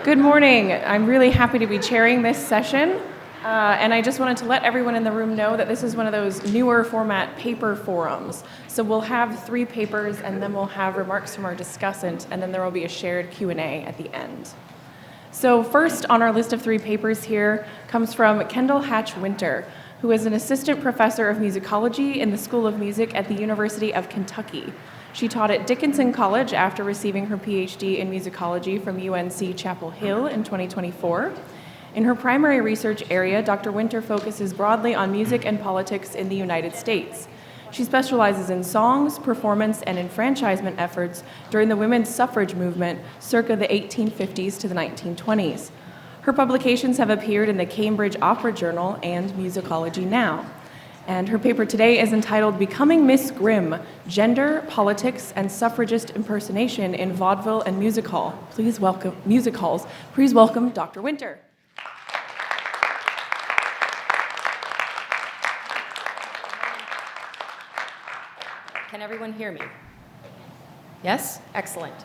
Good morning. I'm really happy to be chairing this session, and I just wanted to let everyone in the room know that this is one of those newer format paper forums. So we'll have 3 papers, and then we'll have remarks from our discussant, and then there will be a shared Q&A at the end. So first on our list of 3 papers here comes from Kendall Hatch Winter, who is an assistant professor of musicology in the School of Music at the University of Kentucky. She taught at Dickinson College after receiving her PhD in musicology from UNC Chapel Hill in 2024. In her primary research area, Dr. Winter focuses broadly on music and politics in the United States. She specializes in songs, performance, and enfranchisement efforts during the women's suffrage movement circa the 1850s to the 1920s. Her publications have appeared in the Cambridge Opera Journal and Musicology Now. And her paper today is entitled Becoming Miss Grym, Gender, Politics, and Suffragist Impersonation in Vaudeville and Music Halls. Please welcome Dr. Winter. Can everyone hear me? Yes? Excellent.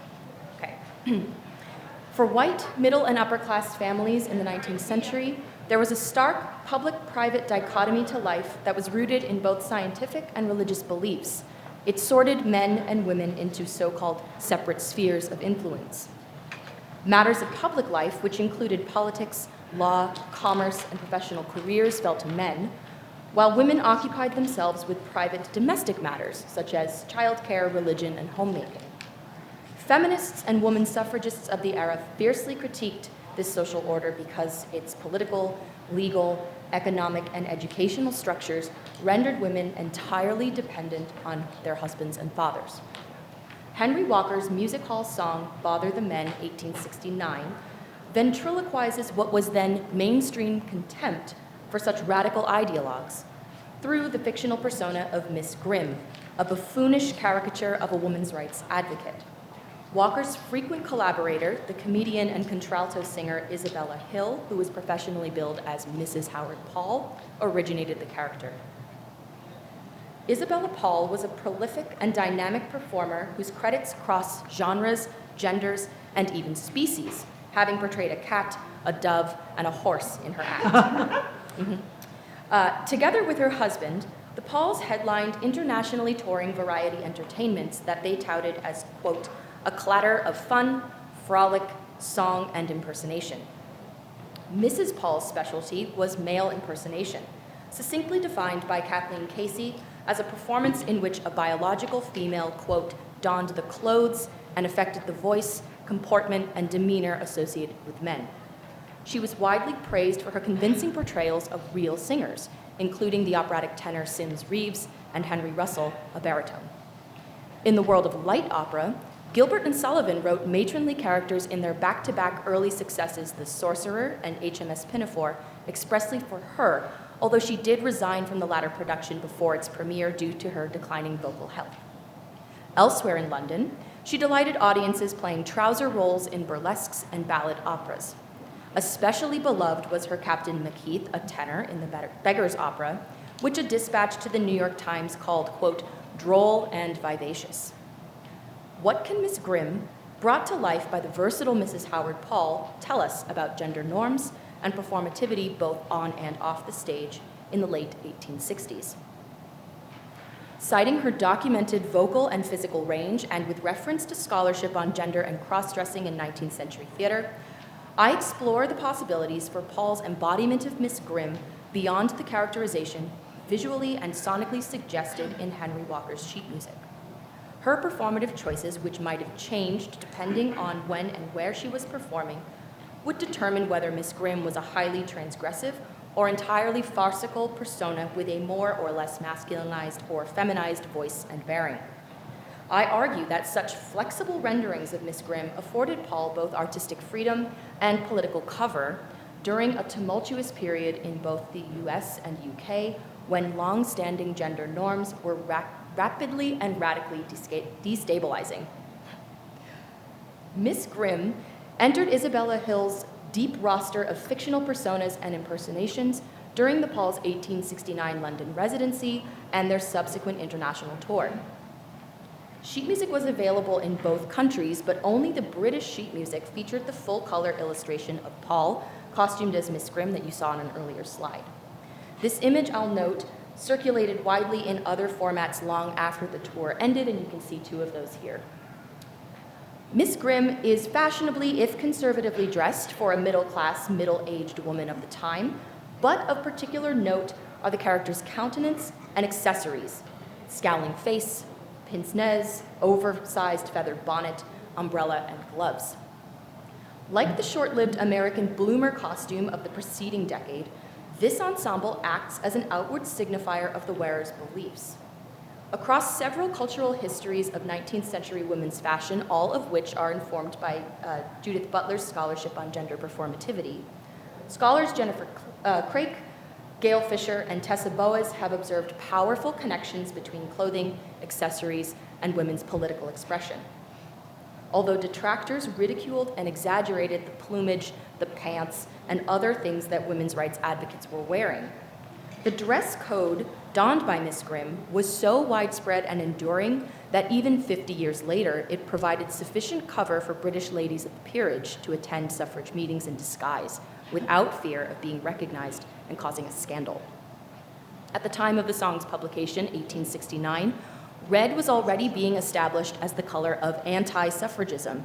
Okay. For white, middle, and upper-class families in the 19th century, there was a stark public-private dichotomy to life that was rooted in both scientific and religious beliefs. It sorted men and women into so-called separate spheres of influence. Matters of public life, which included politics, law, commerce, and professional careers, fell to men, while women occupied themselves with private domestic matters, such as childcare, religion, and homemaking. Feminists and women suffragists of the era fiercely critiqued this social order because its political, legal, economic, and educational structures rendered women entirely dependent on their husbands and fathers. Henry Walker's music hall song, Bother the Men, 1869, ventriloquizes what was then mainstream contempt for such radical ideologues through the fictional persona of Miss Grym, a buffoonish caricature of a women's rights advocate. Walker's frequent collaborator, the comedian and contralto singer Isabella Hill, who was professionally billed as Mrs. Howard Paul, originated the character. Isabella Paul was a prolific and dynamic performer whose credits cross genres, genders, and even species, having portrayed a cat, a dove, and a horse in her act. Together with her husband, the Pauls headlined internationally touring variety entertainments that they touted as, quote, a clatter of fun, frolic, song, and impersonation. Mrs. Paul's specialty was male impersonation, succinctly defined by Kathleen Casey as a performance in which a biological female, quote, donned the clothes and affected the voice, comportment, and demeanor associated with men. She was widely praised for her convincing portrayals of real singers, including the operatic tenor Sims Reeves and Henry Russell, a baritone. In the world of light opera, Gilbert and Sullivan wrote matronly characters in their back-to-back early successes, The Sorcerer and HMS Pinafore, expressly for her, although she did resign from the latter production before its premiere due to her declining vocal health. Elsewhere in London, she delighted audiences playing trouser roles in burlesques and ballad operas. Especially beloved was her Captain Macheath, a tenor in the Beggar's Opera, which a dispatch to the New York Times called, quote, droll and vivacious. What can Miss Grym, brought to life by the versatile Mrs. Howard Paul, tell us about gender norms and performativity both on and off the stage in the late 1860s? Citing her documented vocal and physical range and with reference to scholarship on gender and cross-dressing in 19th century theater, I explore the possibilities for Paul's embodiment of Miss Grym beyond the characterization visually and sonically suggested in Henry Walker's sheet music. Her performative choices, which might have changed depending on when and where she was performing, would determine whether Miss Grym was a highly transgressive or entirely farcical persona with a more or less masculinized or feminized voice and bearing. I argue that such flexible renderings of Miss Grym afforded Paul both artistic freedom and political cover during a tumultuous period in both the US and UK when long-standing gender norms were rapidly and radically destabilizing. Miss Grym entered Isabella Hill's deep roster of fictional personas and impersonations during the Pauls' 1869 London residency and their subsequent international tour. Sheet music was available in both countries, but only the British sheet music featured the full-color illustration of Paul, costumed as Miss Grym that you saw on an earlier slide. This image, I'll note, circulated widely in other formats long after the tour ended, and you can see two of those here. Miss Grym is fashionably, if conservatively dressed, for a middle-class, middle-aged woman of the time, but of particular note are the character's countenance and accessories: scowling face, pince-nez, oversized feathered bonnet, umbrella, and gloves. Like the short-lived American bloomer costume of the preceding decade, this ensemble acts as an outward signifier of the wearer's beliefs. Across several cultural histories of 19th century women's fashion, all of which are informed by Judith Butler's scholarship on gender performativity, scholars Jennifer Craik, Gail Fisher, and Tessa Boas have observed powerful connections between clothing, accessories, and women's political expression. Although detractors ridiculed and exaggerated the plumage, the pants, and other things that women's rights advocates were wearing, the dress code donned by Miss Grym was so widespread and enduring that even 50 years later, it provided sufficient cover for British ladies of the peerage to attend suffrage meetings in disguise without fear of being recognized and causing a scandal. At the time of the song's publication, 1869, red was already being established as the color of anti-suffragism,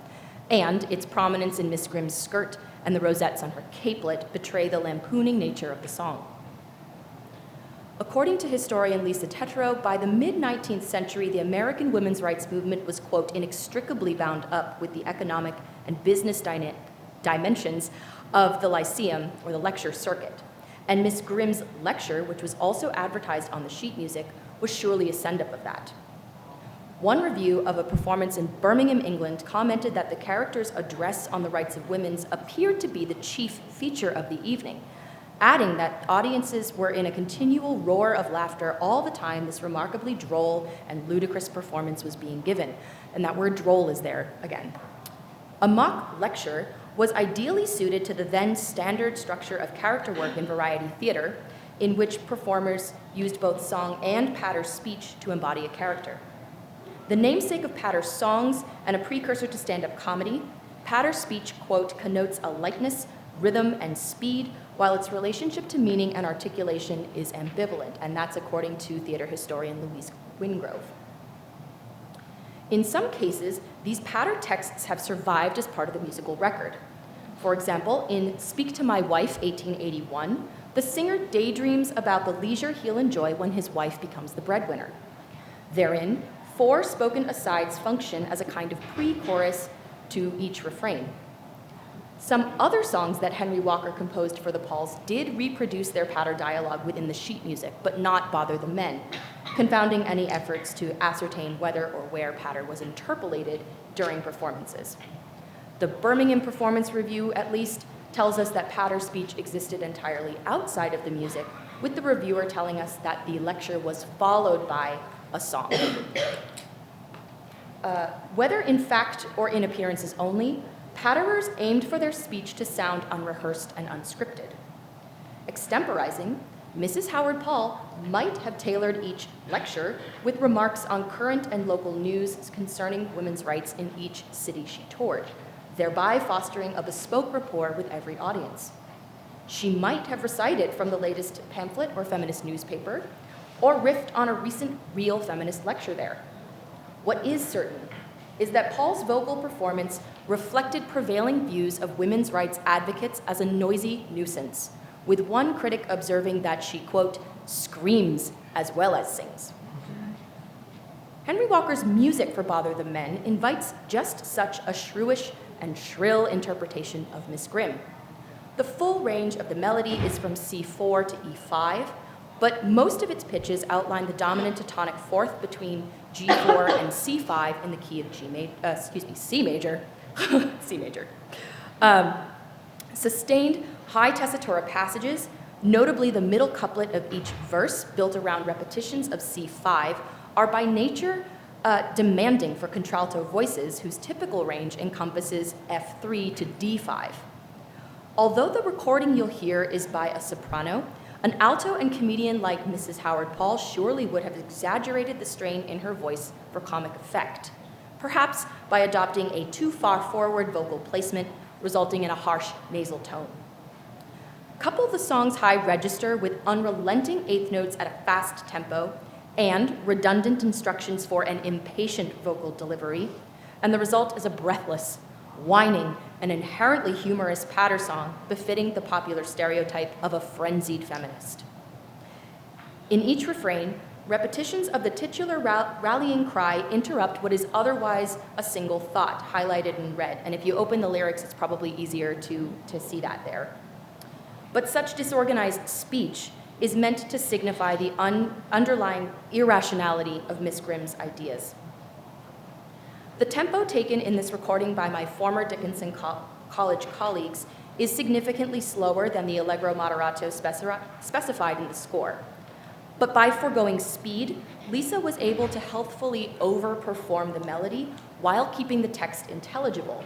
and its prominence in Miss Grym's skirt and the rosettes on her capelet betray the lampooning nature of the song. According to historian Lisa Tetreault, by the mid-19th century, the American women's rights movement was, quote, inextricably bound up with the economic and business dimensions of the Lyceum, or the lecture circuit. And Miss Grym's lecture, which was also advertised on the sheet music, was surely a send-up of that. One review of a performance in Birmingham, England, commented that the character's address on the rights of women appeared to be the chief feature of the evening, adding that audiences were in a continual roar of laughter all the time this remarkably droll and ludicrous performance was being given. And that word droll is there again. A mock lecture was ideally suited to the then standard structure of character work in variety theater, in which performers used both song and patter speech to embody a character. The namesake of Patter's songs and a precursor to stand-up comedy, Patter speech, quote, connotes a lightness, rhythm, and speed, while its relationship to meaning and articulation is ambivalent, and that's according to theater historian Louise Wingrove. In some cases, these patter texts have survived as part of the musical record. For example, in Speak to My Wife, 1881, the singer daydreams about the leisure he'll enjoy when his wife becomes the breadwinner. Therein, 4 spoken asides function as a kind of pre-chorus to each refrain. Some other songs that Henry Walker composed for the Pauls did reproduce their patter dialogue within the sheet music, but not Bother the Men, confounding any efforts to ascertain whether or where patter was interpolated during performances. The Birmingham Performance Review, at least, tells us that patter speech existed entirely outside of the music, with the reviewer telling us that the lecture was followed by a song. Whether in fact or in appearances only, patterers aimed for their speech to sound unrehearsed and unscripted. Extemporizing, Mrs. Howard Paul might have tailored each lecture with remarks on current and local news concerning women's rights in each city she toured, thereby fostering a bespoke rapport with every audience. She might have recited from the latest pamphlet or feminist newspaper, or riffed on a recent real feminist lecture there. What is certain is that Paul's vocal performance reflected prevailing views of women's rights advocates as a noisy nuisance, with one critic observing that she, quote, screams as well as sings. Henry Walker's music for Bother the Men invites just such a shrewish and shrill interpretation of Miss Grym. The full range of the melody is from C4 to E5, but most of its pitches outline the dominant tonic fourth between G4 and C5 in the key of C major. C major. Sustained high tessitura passages, notably the middle couplet of each verse built around repetitions of C5, are by nature demanding for contralto voices whose typical range encompasses F3 to D5. Although the recording you'll hear is by a soprano, an alto and comedian like Mrs. Howard Paul surely would have exaggerated the strain in her voice for comic effect, perhaps by adopting a too far forward vocal placement, resulting in a harsh nasal tone. Couple the song's high register with unrelenting eighth notes at a fast tempo and redundant instructions for an impatient vocal delivery, and the result is a breathless, whining, and inherently humorous patter song befitting the popular stereotype of a frenzied feminist. In each refrain, repetitions of the titular rallying cry interrupt what is otherwise a single thought, highlighted in red. And if you open the lyrics, it's probably easier to see that there. But such disorganized speech is meant to signify the underlying irrationality of Miss Grym's ideas. The tempo taken in this recording by my former Dickinson College colleagues is significantly slower than the allegro moderato specified in the score. But by foregoing speed, Lisa was able to healthfully overperform the melody while keeping the text intelligible,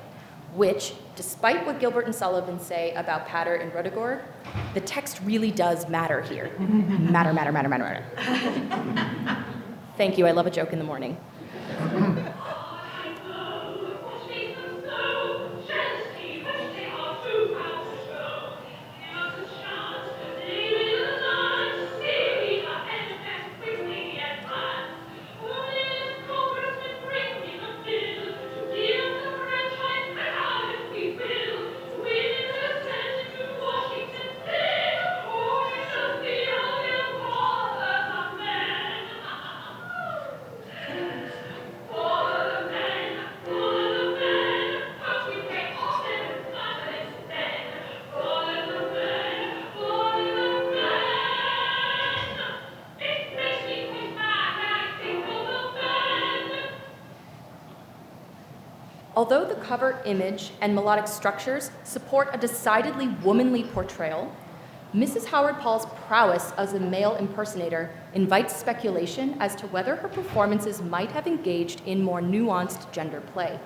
which, despite what Gilbert and Sullivan say about patter and Ruddigore, the text really does matter here. Matter. Thank you, I love a joke in the morning. Although the cover image and melodic structures support a decidedly womanly portrayal, Mrs. Howard Paul's prowess as a male impersonator invites speculation as to whether her performances might have engaged in more nuanced gender play.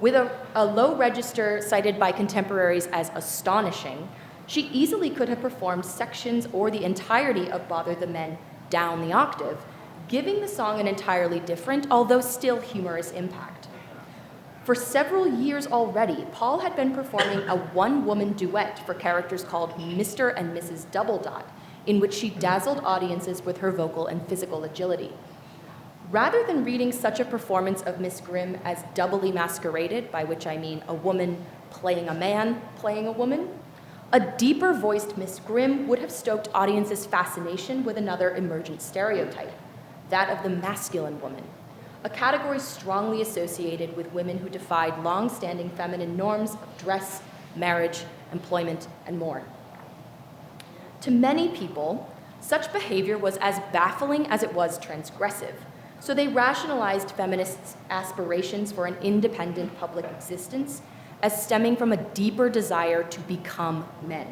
With a low register cited by contemporaries as astonishing, she easily could have performed sections or the entirety of Bother the Men down the octave, giving the song an entirely different, although still humorous impact. For several years already, Paul had been performing a one-woman duet for characters called Mr. and Mrs. Double Dot, in which she dazzled audiences with her vocal and physical agility. Rather than reading such a performance of Miss Grym as doubly masqueraded, by which I mean a woman playing a man playing a woman, a deeper-voiced Miss Grym would have stoked audiences' fascination with another emergent stereotype, that of the masculine woman, a category strongly associated with women who defied long-standing feminine norms of dress, marriage, employment, and more. To many people, such behavior was as baffling as it was transgressive, so they rationalized feminists' aspirations for an independent public existence as stemming from a deeper desire to become men.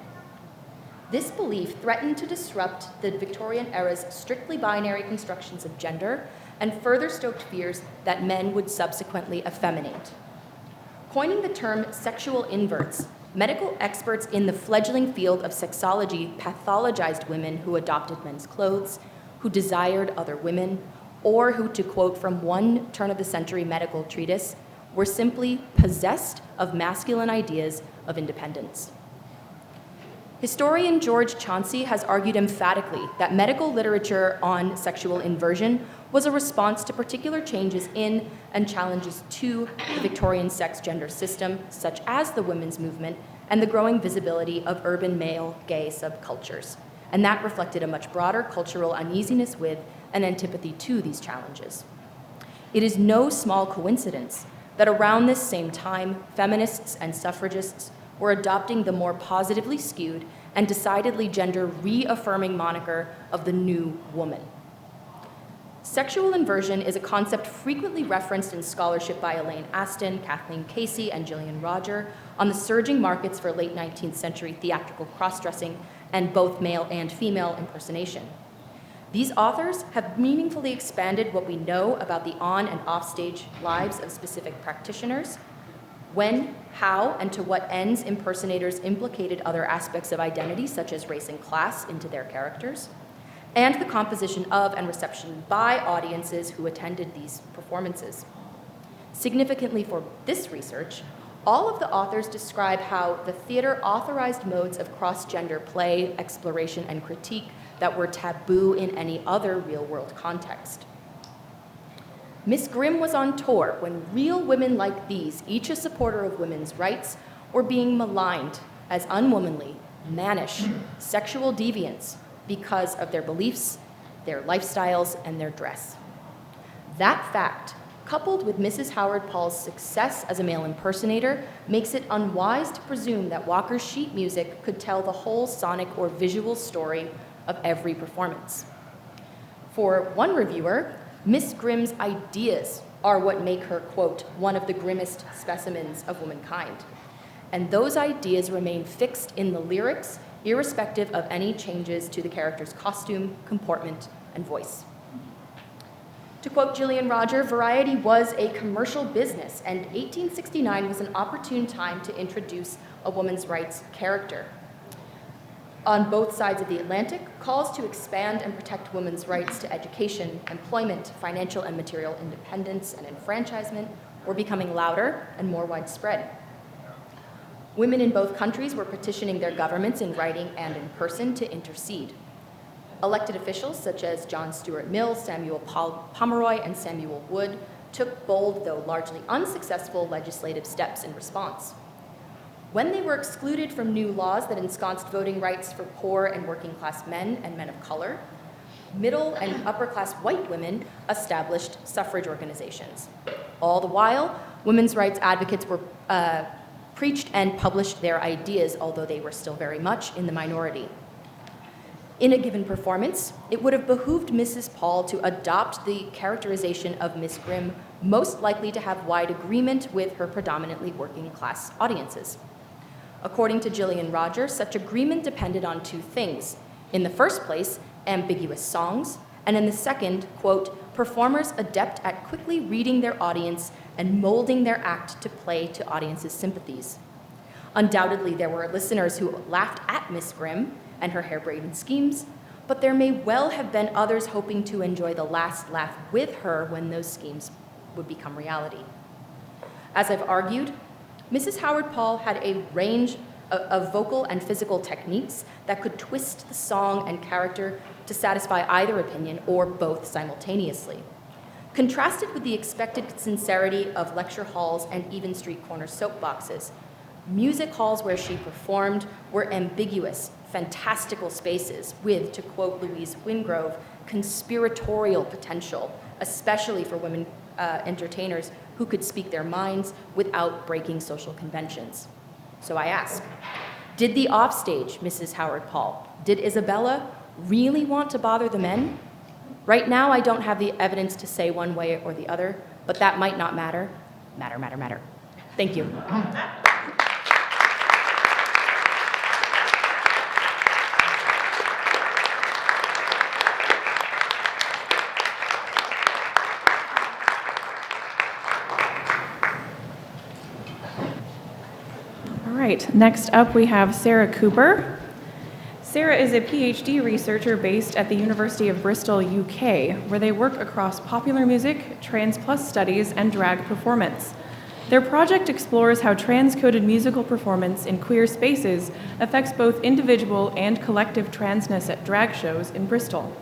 This belief threatened to disrupt the Victorian era's strictly binary constructions of gender and further stoked fears that men would subsequently effeminate. Coining the term sexual inverts, medical experts in the fledgling field of sexology pathologized women who adopted men's clothes, who desired other women, or who, to quote from one turn-of-the-century medical treatise, were simply possessed of masculine ideas of independence. Historian George Chauncey has argued emphatically that medical literature on sexual inversion was a response to particular changes in and challenges to the Victorian sex-gender system, such as the women's movement and the growing visibility of urban male gay subcultures. And that reflected a much broader cultural uneasiness with and antipathy to these challenges. It is no small coincidence that around this same time, feminists and suffragists were adopting the more positively skewed and decidedly gender-reaffirming moniker of the new woman. Sexual inversion is a concept frequently referenced in scholarship by Elaine Aston, Kathleen Casey, and Gillian Roger on the surging markets for late 19th century theatrical cross-dressing and both male and female impersonation. These authors have meaningfully expanded what we know about the on- and off-stage lives of specific practitioners, when, how, and to what ends impersonators implicated other aspects of identity, such as race and class, into their characters, and the composition of and reception by audiences who attended these performances. Significantly for this research, all of the authors describe how the theater authorized modes of cross-gender play, exploration, and critique that were taboo in any other real-world context. Miss Grym was on tour when real women like these, each a supporter of women's rights, were being maligned as unwomanly, mannish, sexual deviants because of their beliefs, their lifestyles, and their dress. That fact, coupled with Mrs. Howard Paul's success as a male impersonator, makes it unwise to presume that Walker's sheet music could tell the whole sonic or visual story of every performance. For one reviewer, Miss Grym's ideas are what make her, quote, one of the grimmest specimens of womankind. And those ideas remain fixed in the lyrics, irrespective of any changes to the character's costume, comportment, and voice. To quote Gillian Rodger, variety was a commercial business, and 1869 was an opportune time to introduce a woman's rights character. On both sides of the Atlantic, calls to expand and protect women's rights to education, employment, financial and material independence, and enfranchisement were becoming louder and more widespread. Women in both countries were petitioning their governments in writing and in person to intercede. Elected officials such as John Stuart Mill, Samuel Pomeroy, and Samuel Wood took bold, though largely unsuccessful, legislative steps in response. When they were excluded from new laws that ensconced voting rights for poor and working class men and men of color, middle and upper class white women established suffrage organizations. All the while, women's rights advocates were preached and published their ideas, although they were still very much in the minority. In a given performance, it would have behooved Mrs. Paul to adopt the characterization of Miss Grym most likely to have wide agreement with her predominantly working class audiences. According to Gillian Rodger, such agreement depended on two things. In the first place, ambiguous songs, and in the second, quote, performers adept at quickly reading their audience and molding their act to play to audience's sympathies. Undoubtedly, there were listeners who laughed at Miss Grym and her harebrained schemes, but there may well have been others hoping to enjoy the last laugh with her when those schemes would become reality. As I've argued, Mrs. Howard Paul had a range of vocal and physical techniques that could twist the song and character to satisfy either opinion or both simultaneously. Contrasted with the expected sincerity of lecture halls and even street corner soapboxes, music halls where she performed were ambiguous, fantastical spaces with, to quote Louise Wingrove, conspiratorial potential, especially for women entertainers who could speak their minds without breaking social conventions. So I ask, did the offstage Mrs. Howard Paul, did Isabella really want to bother the men? Right now, I don't have the evidence to say one way or the other, but that might not matter. Matter. Thank you. All right, next up we have Sarah Cooper. Sarah is a PhD researcher based at the University of Bristol, UK, where they work across popular music, trans plus studies, and drag performance. Their project explores how trans-coded musical performance in queer spaces affects both individual and collective transness at drag shows in Bristol.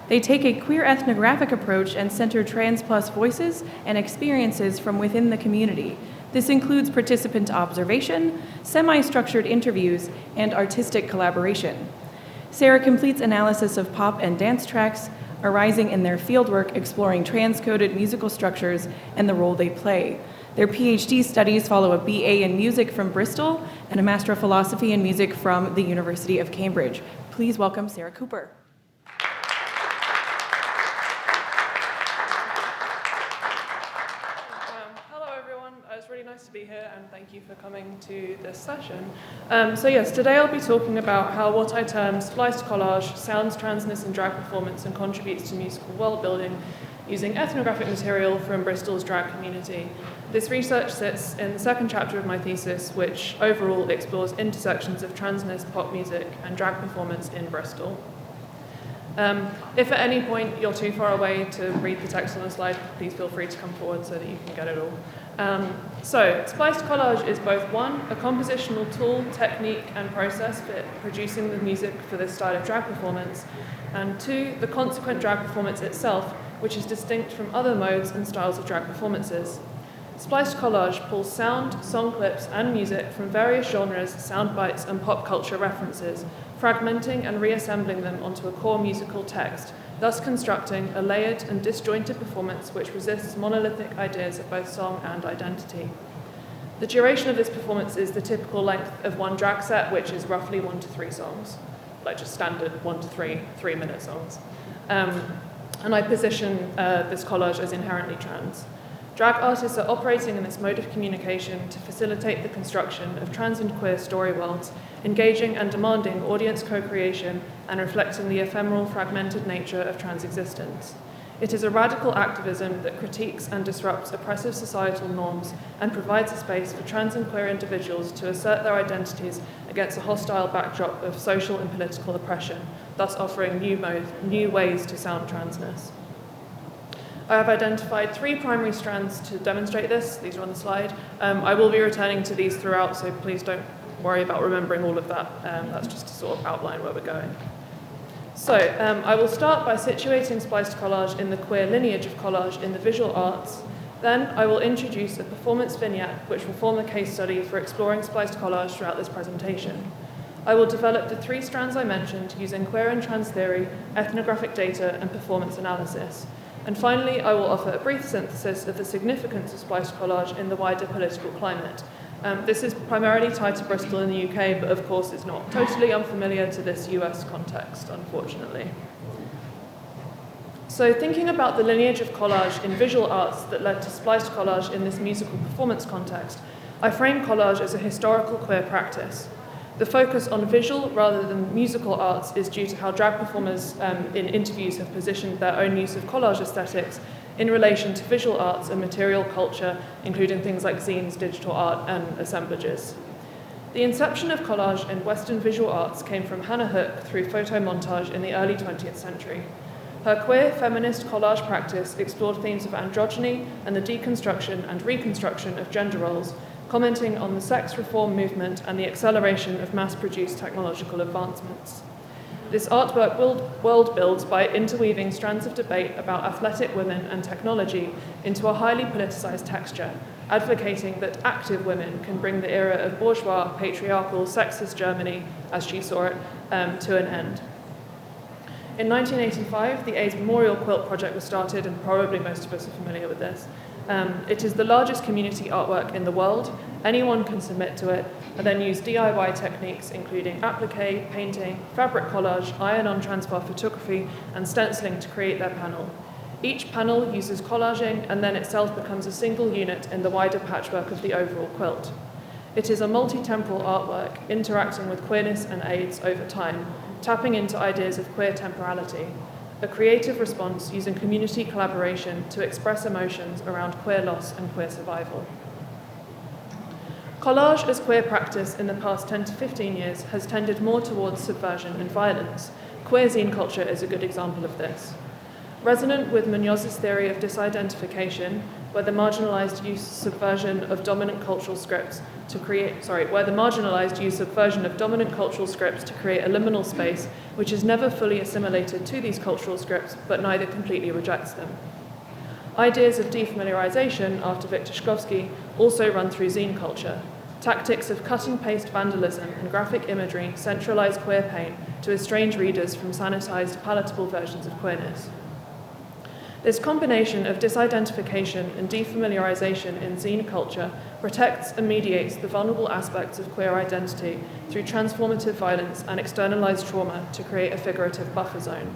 They take a queer ethnographic approach and center trans plus voices and experiences from within the community. This includes participant observation, semi-structured interviews, and artistic collaboration. Sarah completes analysis of pop and dance tracks arising in their fieldwork exploring trans-coded musical structures and the role they play. Their PhD studies follow a BA in music from Bristol and a Master of Philosophy in Music from the University of Cambridge. Please welcome Sarah Cooper. It's really nice to be here, and thank you for coming to this session. So yes, today I'll be talking about how what I term spliced collage sounds transness in drag performance and contributes to musical world building using ethnographic material from Bristol's drag community. This research sits in the second chapter of my thesis, which overall explores intersections of transness, pop music, and drag performance in Bristol. If at any point you're too far away to read the text on the slide, please feel free to come forward so that you can get it all. So, spliced collage is both one, a compositional tool, technique, and process for producing the music for this style of drag performance, and two, the consequent drag performance itself, which is distinct from other modes and styles of drag performances. Spliced collage pulls sound, song clips, and music from various genres, sound bites, and pop culture references, fragmenting and reassembling them onto a core musical text, thus constructing a layered and disjointed performance which resists monolithic ideas of both song and identity. The duration of this performance is the typical length of one drag set, which is roughly 1 to 3 songs, like just standard 1 to 3 3-minute songs. And I position this collage as inherently trans. Drag artists are operating in this mode of communication to facilitate the construction of trans and queer story worlds, engaging and demanding audience co-creation and reflecting the ephemeral, fragmented nature of trans existence. It is a radical activism that critiques and disrupts oppressive societal norms and provides a space for trans and queer individuals to assert their identities against a hostile backdrop of social and political oppression, thus offering new ways to sound transness. I have identified 3 primary strands to demonstrate this. These are on the slide. I will be returning to these throughout, so please don't worry about remembering all of that. That's just to sort of outline where we're going. So I will start by situating spliced collage in the queer lineage of collage in the visual arts. Then I will introduce a performance vignette which will form a case study for exploring spliced collage throughout this presentation. I will develop the 3 strands I mentioned using queer and trans theory, ethnographic data, and performance analysis. And finally, I will offer a brief synthesis of the significance of spliced collage in the wider political climate. This is primarily tied to Bristol in the UK, but of course it's not totally unfamiliar to this US context, unfortunately. So thinking about the lineage of collage in visual arts that led to spliced collage in this musical performance context, I frame collage as a historical queer practice. The focus on visual rather than musical arts is due to how drag performers in interviews have positioned their own use of collage aesthetics in relation to visual arts and material culture, including things like zines, digital art, and assemblages. The inception of collage in Western visual arts came from Hannah Hook through photo montage in the early 20th century. Her queer feminist collage practice explored themes of androgyny and the deconstruction and reconstruction of gender roles, commenting on the sex reform movement and the acceleration of mass-produced technological advancements. This artwork world builds by interweaving strands of debate about athletic women and technology into a highly politicized texture, advocating that active women can bring the era of bourgeois, patriarchal, sexist Germany, as she saw it, to an end. In 1985, the AIDS Memorial Quilt Project was started, and probably most of us are familiar with this. It is the largest community artwork in the world. Anyone can submit to it and then use DIY techniques including applique, painting, fabric collage, iron-on transfer photography, and stenciling to create their panel. Each panel uses collaging and then itself becomes a single unit in the wider patchwork of the overall quilt. It is a multi-temporal artwork interacting with queerness and AIDS over time, tapping into ideas of queer temporality. A creative response using community collaboration to express emotions around queer loss and queer survival. Collage as queer practice in the past 10 to 15 years has tended more towards subversion and violence. Queer zine culture is a good example of this. Resonant with Munoz's theory of disidentification, where the marginalized use subversion of dominant cultural scripts to create a liminal space which is never fully assimilated to these cultural scripts but neither completely rejects them. Ideas of defamiliarization after Victor Shklovsky also run through zine culture. Tactics of cut and paste vandalism and graphic imagery centralize queer pain to estrange readers from sanitized, palatable versions of queerness. This combination of disidentification and defamiliarization in zine culture protects and mediates the vulnerable aspects of queer identity through transformative violence and externalized trauma to create a figurative buffer zone.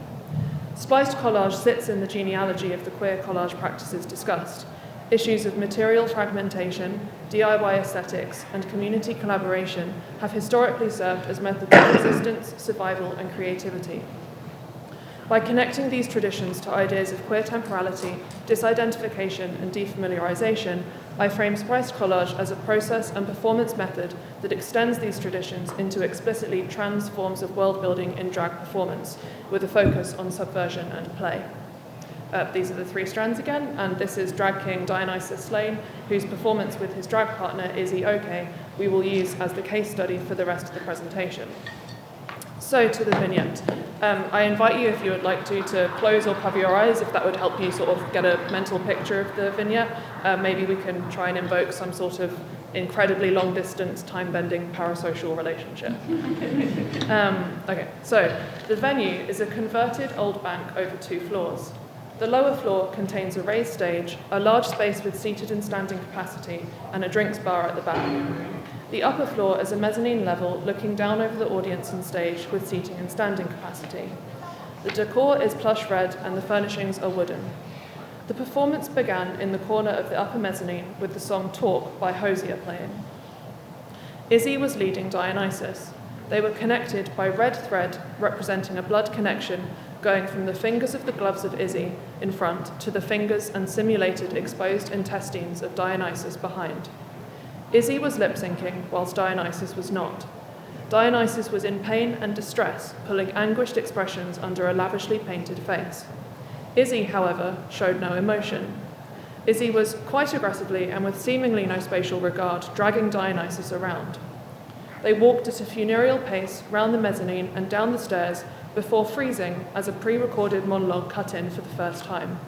Spliced collage sits in the genealogy of the queer collage practices discussed. Issues of material fragmentation, DIY aesthetics, and community collaboration have historically served as methods of resistance, survival, and creativity. By connecting these traditions to ideas of queer temporality, disidentification, and defamiliarization, I frame Spliced collage as a process and performance method that extends these traditions into explicitly trans forms of world building in drag performance, with a focus on subversion and play. These are the three strands again, and this is drag king Dionysus Slane, whose performance with his drag partner Izzy Oke we will use as the case study for the rest of the presentation. So to the vignette. I invite you, if you would like to close or cover your eyes, if that would help you sort of get a mental picture of the vignette. Maybe we can try and invoke some sort of incredibly long-distance, time-bending parasocial relationship. Okay, so the venue is a converted old bank over 2 floors. The lower floor contains a raised stage, a large space with seated and standing capacity, and a drinks bar at the back. The upper floor is a mezzanine level looking down over the audience and stage with seating and standing capacity. The decor is plush red and the furnishings are wooden. The performance began in the corner of the upper mezzanine with the song Talk by Hosier playing. Izzy was leading Dionysus. They were connected by red thread representing a blood connection going from the fingers of the gloves of Izzy in front to the fingers and simulated exposed intestines of Dionysus behind. Izzy was lip-syncing, whilst Dionysus was not. Dionysus was in pain and distress, pulling anguished expressions under a lavishly painted face. Izzy, however, showed no emotion. Izzy was quite aggressively and with seemingly no spatial regard dragging Dionysus around. They walked at a funereal pace round the mezzanine and down the stairs before freezing as a pre-recorded monologue cut in for the first time.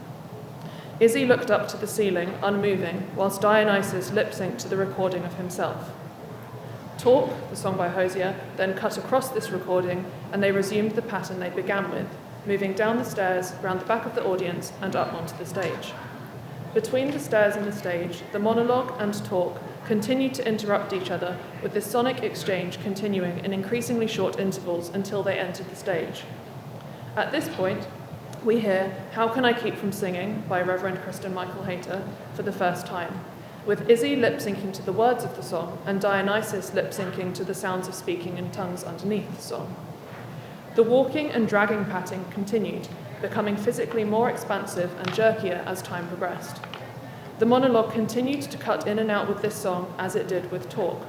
Izzy looked up to the ceiling, unmoving, whilst Dionysus lip-synced to the recording of himself. Talk, the song by Hosier, then cut across this recording, and they resumed the pattern they began with, moving down the stairs, round the back of the audience, and up onto the stage. Between the stairs and the stage, the monologue and talk continued to interrupt each other, with the sonic exchange continuing in increasingly short intervals until they entered the stage. At this point, we hear How Can I Keep From Singing by Reverend Kristen Michael Hayter for the first time, with Izzy lip-syncing to the words of the song and Dionysus lip-syncing to the sounds of speaking in tongues underneath the song. The walking and dragging pattern continued, becoming physically more expansive and jerkier as time progressed. The monologue continued to cut in and out with this song as it did with Talk.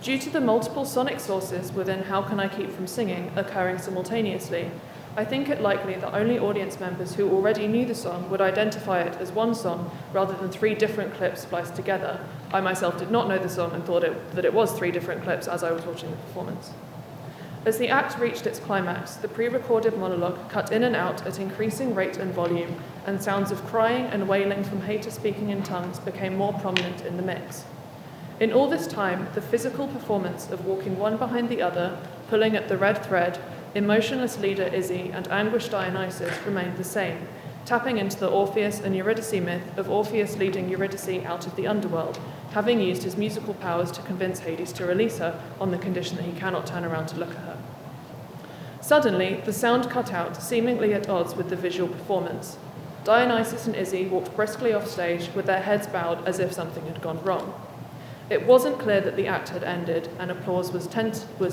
Due to the multiple sonic sources within How Can I Keep From Singing occurring simultaneously, I think it likely that only audience members who already knew the song would identify it as one song rather than 3 different clips spliced together. I myself did not know the song and thought that it was 3 different clips as I was watching the performance. As the act reached its climax, the pre-recorded monologue cut in and out at increasing rate and volume, and sounds of crying and wailing from Hayter speaking in tongues became more prominent in the mix. In all this time, the physical performance of walking one behind the other, pulling at the red thread, emotionless leader Izzy and anguished Dionysus remained the same, tapping into the Orpheus and Eurydice myth of Orpheus leading Eurydice out of the underworld, having used his musical powers to convince Hades to release her on the condition that he cannot turn around to look at her. Suddenly, the sound cut out, seemingly at odds with the visual performance. Dionysus and Izzy walked briskly off stage with their heads bowed as if something had gone wrong. It wasn't clear that the act had ended, and applause was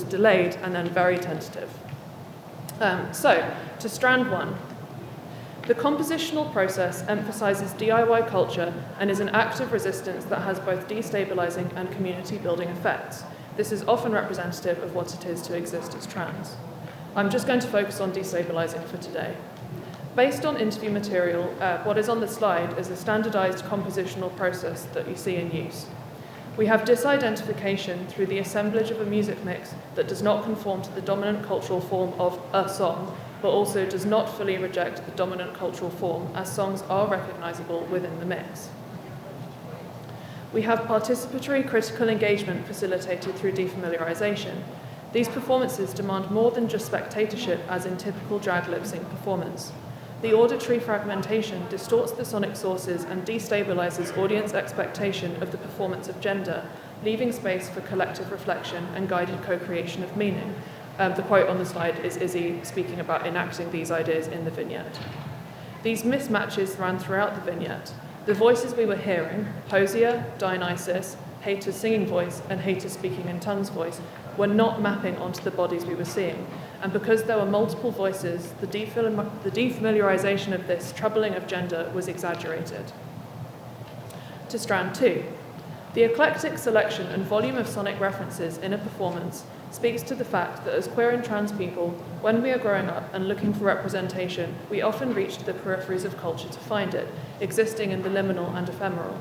delayed and then very tentative. So, to strand 1. The compositional process emphasizes DIY culture and is an act of resistance that has both destabilizing and community-building effects. This is often representative of what it is to exist as trans. I'm just going to focus on destabilizing for today. Based on interview material, what is on the slide is a standardized compositional process that you see in use. We have disidentification through the assemblage of a music mix that does not conform to the dominant cultural form of a song, but also does not fully reject the dominant cultural form, as songs are recognizable within the mix. We have participatory critical engagement facilitated through defamiliarization. These performances demand more than just spectatorship, as in typical drag lip-sync performance. The auditory fragmentation distorts the sonic sources and destabilizes audience expectation of the performance of gender, leaving space for collective reflection and guided co-creation of meaning. The quote on the slide is Izzy speaking about enacting these ideas in the vignette. These mismatches ran throughout the vignette. The voices we were hearing, Hosier, Dionysus, Hater's singing voice, and Hater's speaking in tongues voice were not mapping onto the bodies we were seeing. And because there were multiple voices, the defamiliarization of this troubling of gender was exaggerated. To strand 2. The eclectic selection and volume of sonic references in a performance speaks to the fact that as queer and trans people, when we are growing up and looking for representation, we often reach to the peripheries of culture to find it, existing in the liminal and ephemeral.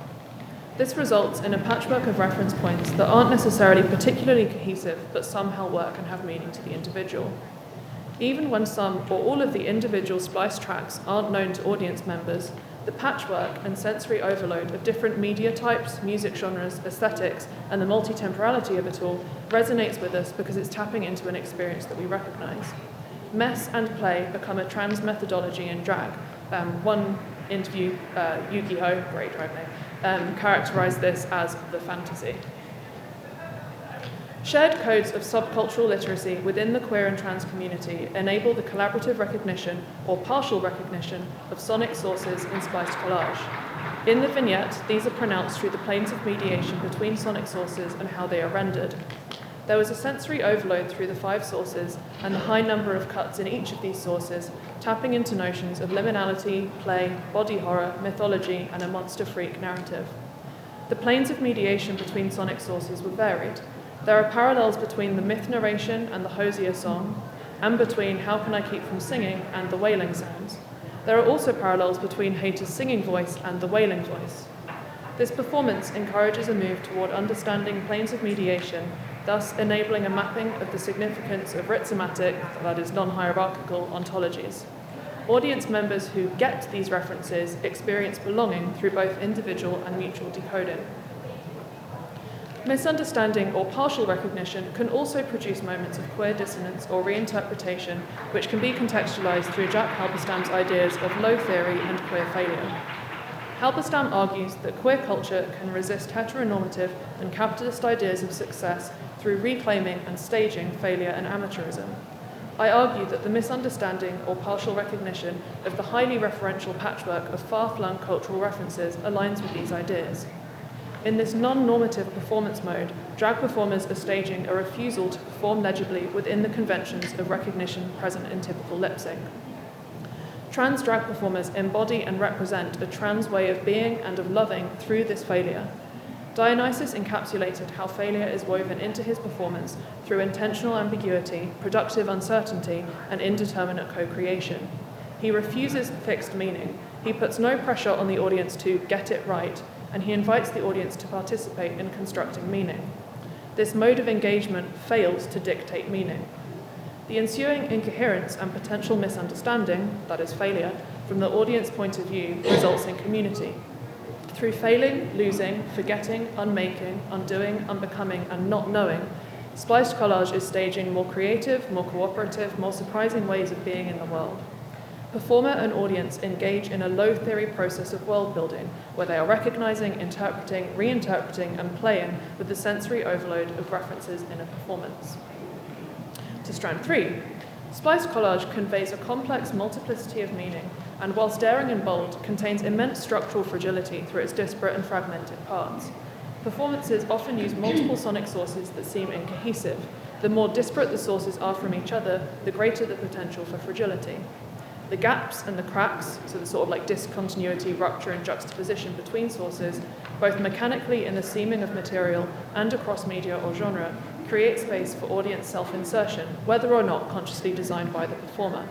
This results in a patchwork of reference points that aren't necessarily particularly cohesive, but somehow work and have meaning to the individual. Even when some or all of the individual spliced tracks aren't known to audience members, the patchwork and sensory overload of different media types, music genres, aesthetics, and the multi-temporality of it all resonates with us because it's tapping into an experience that we recognise. Mess and play become a trans methodology in drag. One interview, Yu-Gi-Oh, great drag name, characterised this as the fantasy. Shared codes of subcultural literacy within the queer and trans community enable the collaborative recognition or partial recognition of sonic sources in spliced collage. In the vignette, these are pronounced through the planes of mediation between sonic sources and how they are rendered. There was a sensory overload through the 5 sources and the high number of cuts in each of these sources, tapping into notions of liminality, play, body horror, mythology, and a monster freak narrative. The planes of mediation between sonic sources were varied. There are parallels between the myth narration and the Hosier song, and between How Can I Keep From Singing and the wailing sounds. There are also parallels between Hater's singing voice and the wailing voice. This performance encourages a move toward understanding planes of mediation, thus enabling a mapping of the significance of rhizomatic, that is non-hierarchical, ontologies. Audience members who get these references experience belonging through both individual and mutual decoding. Misunderstanding or partial recognition can also produce moments of queer dissonance or reinterpretation, which can be contextualized through Jack Halberstam's ideas of low theory and queer failure. Halberstam argues that queer culture can resist heteronormative and capitalist ideas of success through reclaiming and staging failure and amateurism. I argue that the misunderstanding or partial recognition of the highly referential patchwork of far-flung cultural references aligns with these ideas. In this non-normative performance mode, drag performers are staging a refusal to perform legibly within the conventions of recognition present in typical lip sync. Trans drag performers embody and represent a trans way of being and of loving through this failure. Dionysus encapsulated how failure is woven into his performance through intentional ambiguity, productive uncertainty, and indeterminate co-creation. He refuses fixed meaning. He puts no pressure on the audience to get it right, and he invites the audience to participate in constructing meaning. This mode of engagement fails to dictate meaning. The ensuing incoherence and potential misunderstanding, that is failure, from the audience point of view results in community. Through failing, losing, forgetting, unmaking, undoing, unbecoming, and not knowing, Spliced Collage is staging more creative, more cooperative, more surprising ways of being in the world. Performer and audience engage in a low-theory process of world-building, where they are recognizing, interpreting, reinterpreting, and playing with the sensory overload of references in a performance. To strand 3, Spliced Collage conveys a complex multiplicity of meaning, and whilst daring and bold, contains immense structural fragility through its disparate and fragmented parts. Performances often use multiple sonic sources that seem incohesive. The more disparate the sources are from each other, the greater the potential for fragility. The gaps and the cracks, so the sort of like discontinuity, rupture, and juxtaposition between sources, both mechanically in the seaming of material and across media or genre, create space for audience self-insertion, whether or not consciously designed by the performer.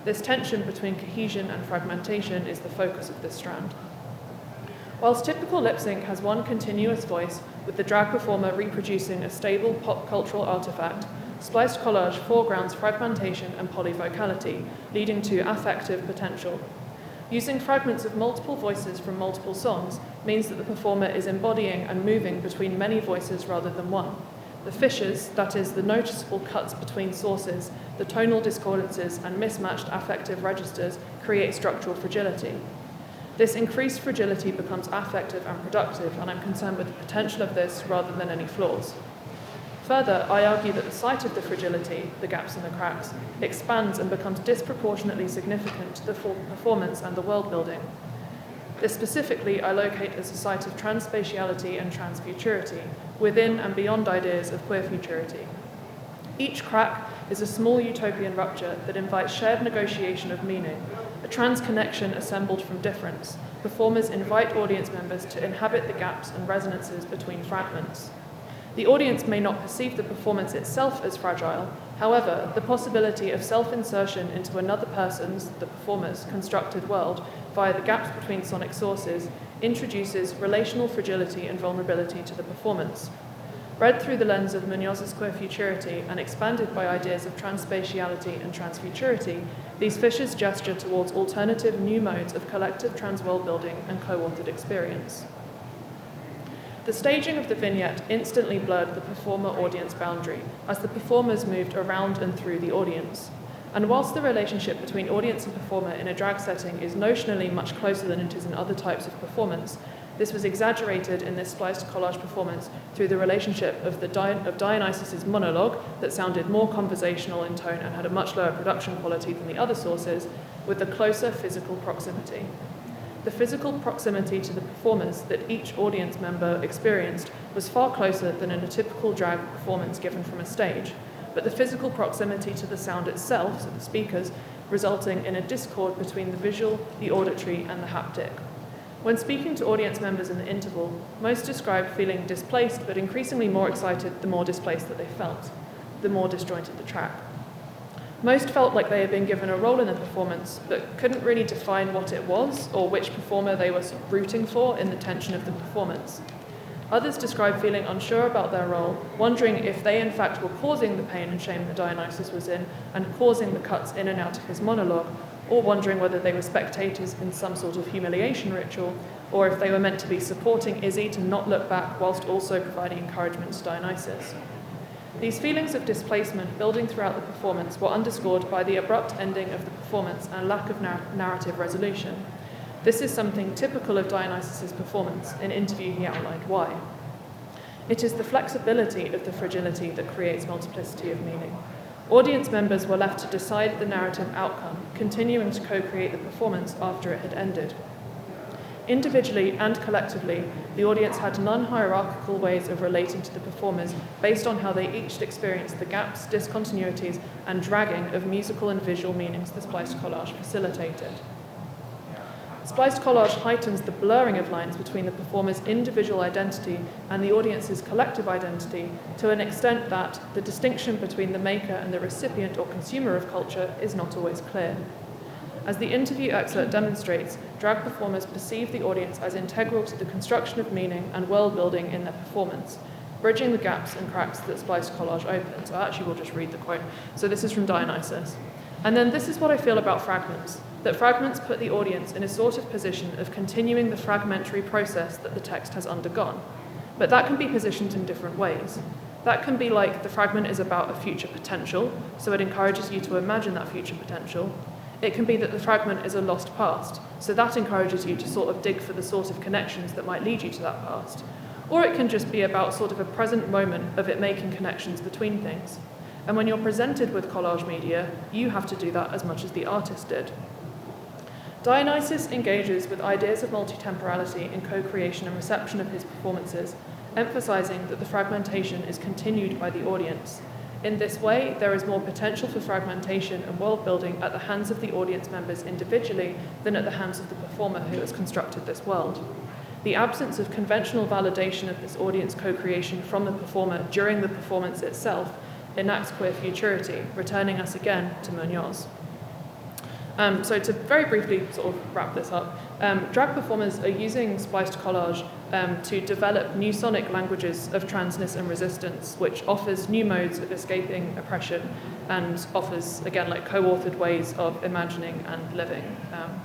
This tension between cohesion and fragmentation is the focus of this strand. Whilst typical lip sync has one continuous voice, with the drag performer reproducing a stable pop cultural artifact, Spliced Collage foregrounds fragmentation and polyvocality, leading to affective potential. Using fragments of multiple voices from multiple songs means that the performer is embodying and moving between many voices rather than one. The fissures, that is, the noticeable cuts between sources, the tonal discordances, and mismatched affective registers create structural fragility. This increased fragility becomes affective and productive, and I'm concerned with the potential of this rather than any flaws. Further, I argue that the site of the fragility, the gaps and the cracks, expands and becomes disproportionately significant to the performance and the world building. This specifically I locate as a site of transspatiality and transfuturity, within and beyond ideas of queer futurity. Each crack is a small utopian rupture that invites shared negotiation of meaning, a trans connection assembled from difference. Performers invite audience members to inhabit the gaps and resonances between fragments. The audience may not perceive the performance itself as fragile. However, the possibility of self-insertion into another person's, the performer's, constructed world via the gaps between sonic sources introduces relational fragility and vulnerability to the performance. Read through the lens of Munoz's queer futurity and expanded by ideas of transspatiality and transfuturity, these fissures gesture towards alternative new modes of collective trans-world building and co-authored experience. The staging of the vignette instantly blurred the performer-audience boundary as the performers moved around and through the audience. And whilst the relationship between audience and performer in a drag setting is notionally much closer than it is in other types of performance, this was exaggerated in this spliced collage performance through the relationship of Dionysus's monologue that sounded more conversational in tone and had a much lower production quality than the other sources, with the closer physical proximity. The physical proximity to the performers that each audience member experienced was far closer than in a typical drag performance given from a stage, but the physical proximity to the sound itself, so the speakers, resulting in a discord between the visual, the auditory, and the haptic. When speaking to audience members in the interval, most described feeling displaced but increasingly more excited the more displaced that they felt, the more disjointed the track. Most felt like they had been given a role in the performance, but couldn't really define what it was or which performer they were rooting for in the tension of the performance. Others described feeling unsure about their role, wondering if they in fact were causing the pain and shame that Dionysus was in and causing the cuts in and out of his monologue, or wondering whether they were spectators in some sort of humiliation ritual, or if they were meant to be supporting Izzy to not look back whilst also providing encouragement to Dionysus. These feelings of displacement building throughout the performance were underscored by the abrupt ending of the performance and lack of narrative resolution. This is something typical of Dionysus's performance. In an interview, he outlined why. It is the flexibility of the fragility that creates multiplicity of meaning. Audience members were left to decide the narrative outcome, continuing to co-create the performance after it had ended. Individually and collectively, the audience had non-hierarchical ways of relating to the performers based on how they each experienced the gaps, discontinuities, and dragging of musical and visual meanings the spliced collage facilitated. Spliced collage heightens the blurring of lines between the performer's individual identity and the audience's collective identity to an extent that the distinction between the maker and the recipient or consumer of culture is not always clear. As the interview excerpt demonstrates, drag performers perceive the audience as integral to the construction of meaning and world building in their performance, bridging the gaps and cracks that spliced collage opens. So I actually will just read the quote. So this is from Dionysus. And then this is what I feel about fragments, that fragments put the audience in a sort of position of continuing the fragmentary process that the text has undergone. But that can be positioned in different ways. That can be like the fragment is about a future potential, so it encourages you to imagine that future potential. It can be that the fragment is a lost past, so that encourages you to sort of dig for the sort of connections that might lead you to that past. Or it can just be about sort of a present moment of it making connections between things. And when you're presented with collage media, you have to do that as much as the artist did. Dionysus engages with ideas of multitemporality in co-creation and reception of his performances, emphasizing that the fragmentation is continued by the audience. In this way, there is more potential for fragmentation and world building at the hands of the audience members individually than at the hands of the performer who has constructed this world. The absence of conventional validation of this audience co-creation from the performer during the performance itself enacts queer futurity, returning us again to Munoz. So to very briefly sort of wrap this up, drag performers are using spliced collage to develop new sonic languages of transness and resistance, which offers new modes of escaping oppression and offers, again, like co-authored ways of imagining and living.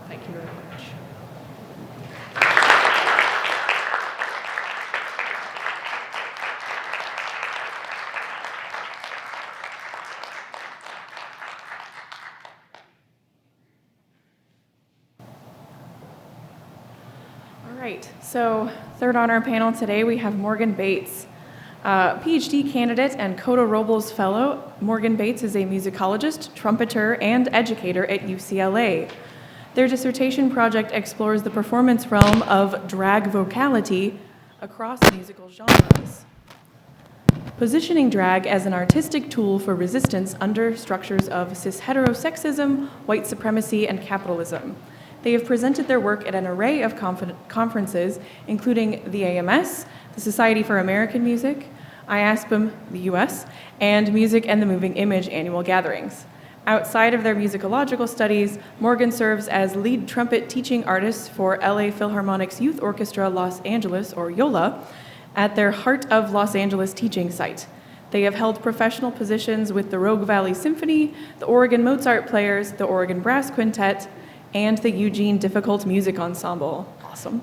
Thank you very much. Right, so third on our panel today, we have Morgan Bates, PhD candidate and Coda Robles Fellow. Morgan Bates is a musicologist, trumpeter, and educator at UCLA. Their dissertation project explores the performance realm of drag vocality across musical genres, positioning drag as an artistic tool for resistance under structures of cis-heterosexism, white supremacy, and capitalism. They have presented their work at an array of conferences, including the AMS, the Society for American Music, IASPM, the US, and Music and the Moving Image annual gatherings. Outside of their musicological studies, Morgan serves as lead trumpet teaching artist for LA Philharmonic's Youth Orchestra Los Angeles, or YOLA, at their Heart of Los Angeles teaching site. They have held professional positions with the Rogue Valley Symphony, the Oregon Mozart Players, the Oregon Brass Quintet, and the Eugene Difficult Music Ensemble, awesome,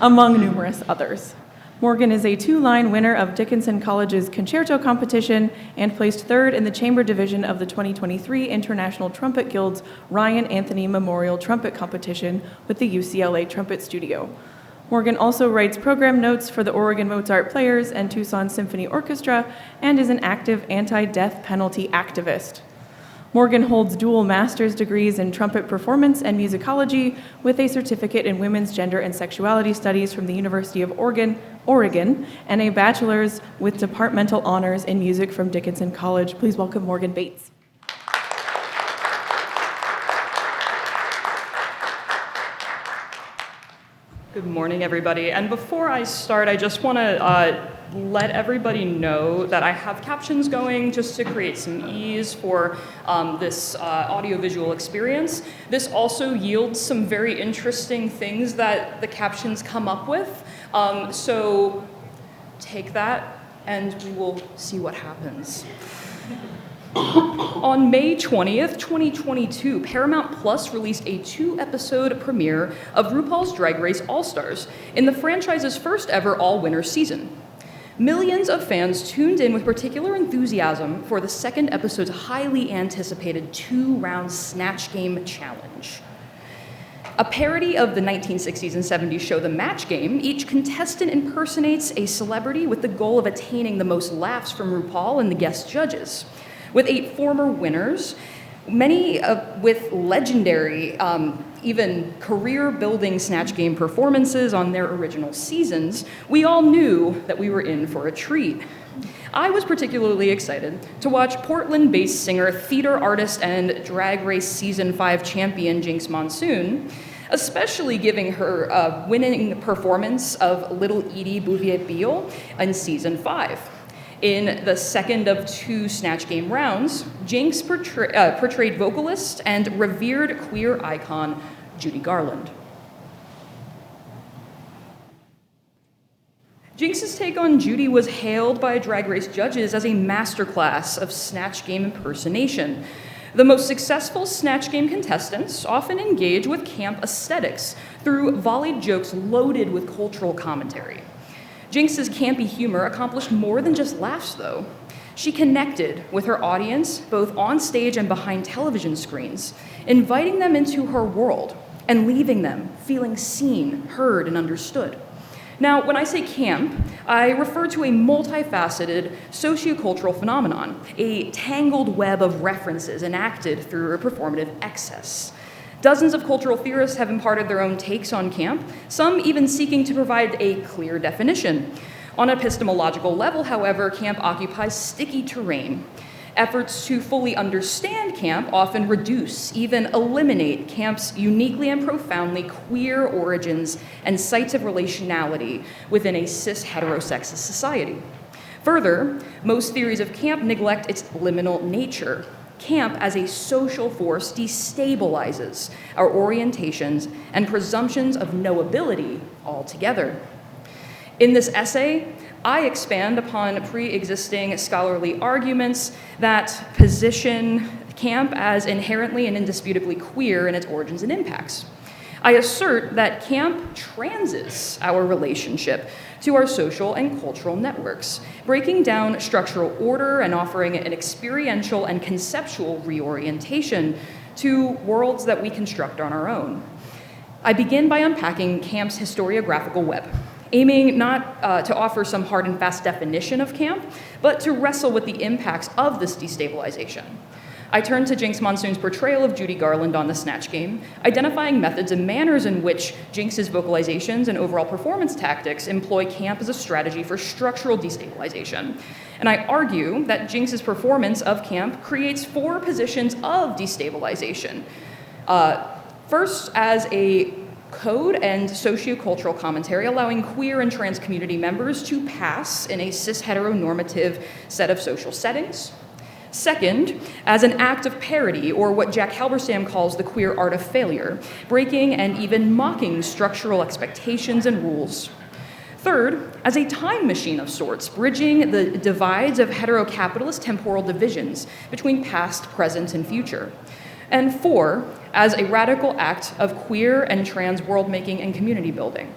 among numerous others. Morgan is a two-line winner of Dickinson College's concerto competition and placed third in the chamber division of the 2023 International Trumpet Guild's Ryan Anthony Memorial Trumpet Competition with the UCLA Trumpet Studio. Morgan also writes program notes for the Oregon Mozart Players and Tucson Symphony Orchestra and is an active anti-death penalty activist. Morgan holds dual master's degrees in trumpet performance and musicology with a certificate in women's gender and sexuality studies from the University of Oregon, and a bachelor's with departmental honors in music from Dickinson College. Please welcome Morgan Bates. Good morning, everybody. And before I start, I just want to let everybody know that I have captions going just to create some ease for this audiovisual experience. This also yields some very interesting things that the captions come up with. So take that and we will see what happens. On May 20th, 2022, Paramount Plus released a 2-episode premiere of RuPaul's Drag Race All-Stars in the franchise's first ever all-winner season. Millions of fans tuned in with particular enthusiasm for the second episode's highly anticipated 2-round Snatch Game challenge. A parody of the 1960s and 70s show The Match Game, each contestant impersonates a celebrity with the goal of attaining the most laughs from RuPaul and the guest judges. With 8 former winners, many with legendary, even career-building Snatch Game performances on their original seasons, we all knew that we were in for a treat. I was particularly excited to watch Portland-based singer, theater artist, and Drag Race Season 5 champion Jinx Monsoon, especially giving her winning performance of Little Edie Bouvier-Beale in Season 5. In the second of 2 Snatch Game rounds, Jinx portrayed vocalist and revered queer icon Judy Garland. Jinx's take on Judy was hailed by Drag Race judges as a masterclass of Snatch Game impersonation. The most successful Snatch Game contestants often engage with camp aesthetics through volleyed jokes loaded with cultural commentary. Jinx's campy humor accomplished more than just laughs, though. She connected with her audience, both on stage and behind television screens, inviting them into her world and leaving them feeling seen, heard, and understood. Now, when I say camp, I refer to a multifaceted sociocultural phenomenon, a tangled web of references enacted through a performative excess. Dozens of cultural theorists have imparted their own takes on camp, some even seeking to provide a clear definition. On an epistemological level, however, camp occupies sticky terrain. Efforts to fully understand camp often reduce, even eliminate, camp's uniquely and profoundly queer origins and sites of relationality within a cis-heterosexist society. Further, most theories of camp neglect its liminal nature. Camp as a social force destabilizes our orientations and presumptions of knowability altogether. In this essay, I expand upon pre-existing scholarly arguments that position camp as inherently and indisputably queer in its origins and impacts. I assert that camp transes our relationship to our social and cultural networks, breaking down structural order and offering an experiential and conceptual reorientation to worlds that we construct on our own. I begin by unpacking camp's historiographical web, aiming not to offer some hard and fast definition of camp, but to wrestle with the impacts of this destabilization. I turned to Jinx Monsoon's portrayal of Judy Garland on the Snatch Game, identifying methods and manners in which Jinx's vocalizations and overall performance tactics employ camp as a strategy for structural destabilization. And I argue that Jinx's performance of camp creates 4 positions of destabilization. First, as a code and sociocultural commentary allowing queer and trans community members to pass in a cis-heteronormative set of social settings. Second, as an act of parody, or what Jack Halberstam calls the queer art of failure, breaking and even mocking structural expectations and rules. Third, as a time machine of sorts, bridging the divides of heterocapitalist temporal divisions between past, present, and future. And 4, as a radical act of queer and trans world-making and community building.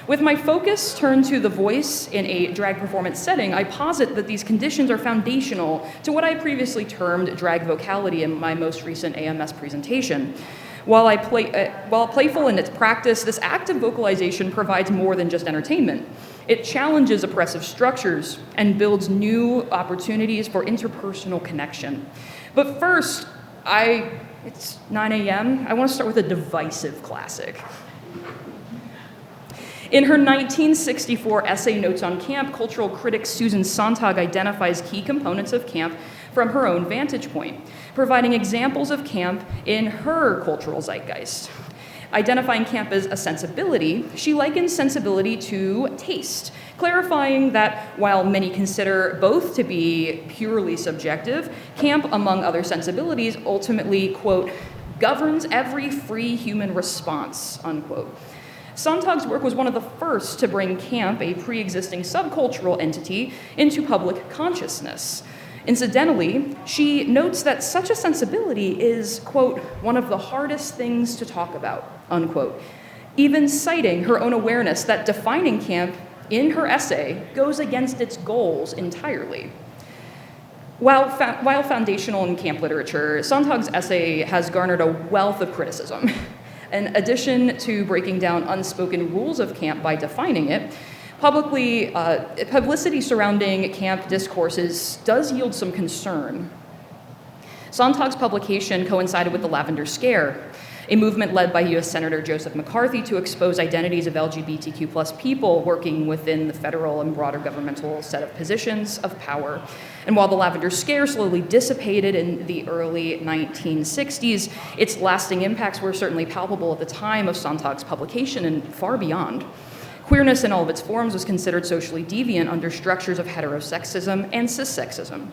With my focus turned to the voice in a drag performance setting, I posit that these conditions are foundational to what I previously termed drag vocality in my most recent AMS presentation. While playful in its practice, this act of vocalization provides more than just entertainment. It challenges oppressive structures and builds new opportunities for interpersonal connection. But first, it's 9 a.m., I want to start with a divisive classic. In her 1964 essay Notes on Camp, cultural critic Susan Sontag identifies key components of camp from her own vantage point, providing examples of camp in her cultural zeitgeist. Identifying camp as a sensibility, she likens sensibility to taste, clarifying that while many consider both to be purely subjective, camp, among other sensibilities, ultimately, quote, governs every free human response, unquote. Sontag's work was one of the first to bring camp, a pre-existing subcultural entity, into public consciousness. Incidentally, she notes that such a sensibility is, quote, one of the hardest things to talk about, unquote, even citing her own awareness that defining camp in her essay goes against its goals entirely. While foundational in camp literature, Sontag's essay has garnered a wealth of criticism. In addition to breaking down unspoken rules of camp by defining it, publicity surrounding camp discourses does yield some concern. Sontag's publication coincided with the Lavender Scare, a movement led by U.S. Senator Joseph McCarthy to expose identities of LGBTQ+ people working within the federal and broader governmental set of positions of power. And while the Lavender Scare slowly dissipated in the early 1960s, its lasting impacts were certainly palpable at the time of Sontag's publication and far beyond. Queerness in all of its forms was considered socially deviant under structures of heterosexism and cissexism.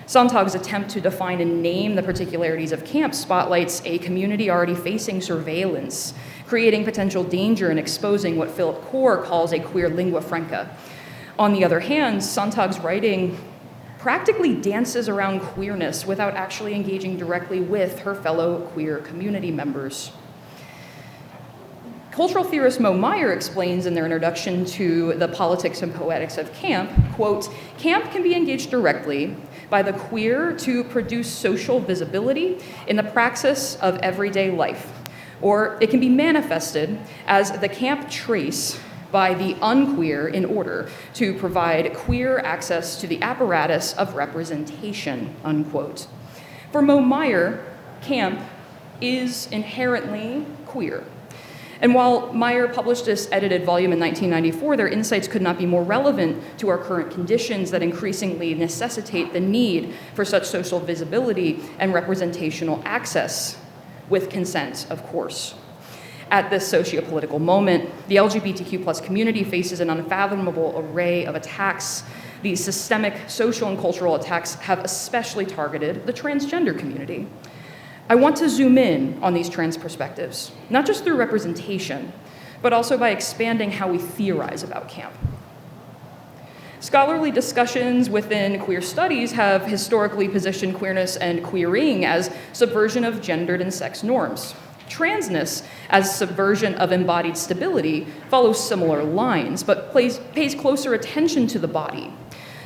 Sontag's attempt to define and name the particularities of camp spotlights a community already facing surveillance, creating potential danger and exposing what Philip Core calls a queer lingua franca. On the other hand, Sontag's writing practically dances around queerness without actually engaging directly with her fellow queer community members. Cultural theorist Mo Meyer explains in their introduction to The Politics and Poetics of Camp, quote, camp can be engaged directly by the queer to produce social visibility in the praxis of everyday life, or it can be manifested as the camp trace by the unqueer in order to provide queer access to the apparatus of representation, unquote. For Mo Meyer, camp is inherently queer. And while Meyer published this edited volume in 1994, their insights could not be more relevant to our current conditions that increasingly necessitate the need for such social visibility and representational access, with consent, of course. At this socio-political moment, the LGBTQ+ community faces an unfathomable array of attacks. These systemic social and cultural attacks have especially targeted the transgender community. I want to zoom in on these trans perspectives, not just through representation, but also by expanding how we theorize about camp. Scholarly discussions within queer studies have historically positioned queerness and queering as subversion of gendered and sex norms. Transness, as subversion of embodied stability, follows similar lines, but pays closer attention to the body.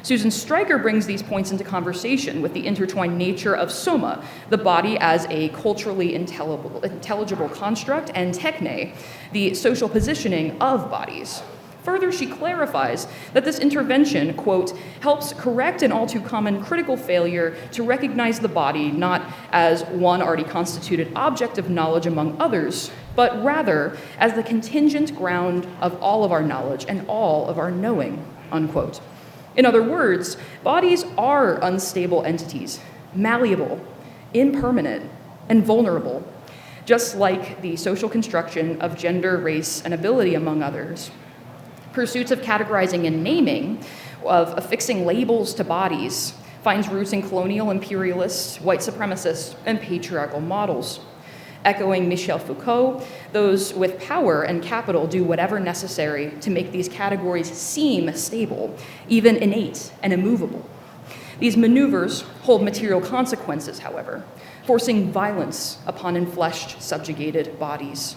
Susan Stryker brings these points into conversation with the intertwined nature of soma, the body as a culturally intelligible construct, and techne, the social positioning of bodies. Further, she clarifies that this intervention, quote, helps correct an all too common critical failure to recognize the body not as one already constituted object of knowledge among others, but rather as the contingent ground of all of our knowledge and all of our knowing, unquote. In other words, bodies are unstable entities, malleable, impermanent, and vulnerable, just like the social construction of gender, race, and ability, among others. Pursuits of categorizing and naming, of affixing labels to bodies, finds roots in colonial imperialists, white supremacists, and patriarchal models. Echoing Michel Foucault, those with power and capital do whatever necessary to make these categories seem stable, even innate and immovable. These maneuvers hold material consequences, however, forcing violence upon enfleshed, subjugated bodies.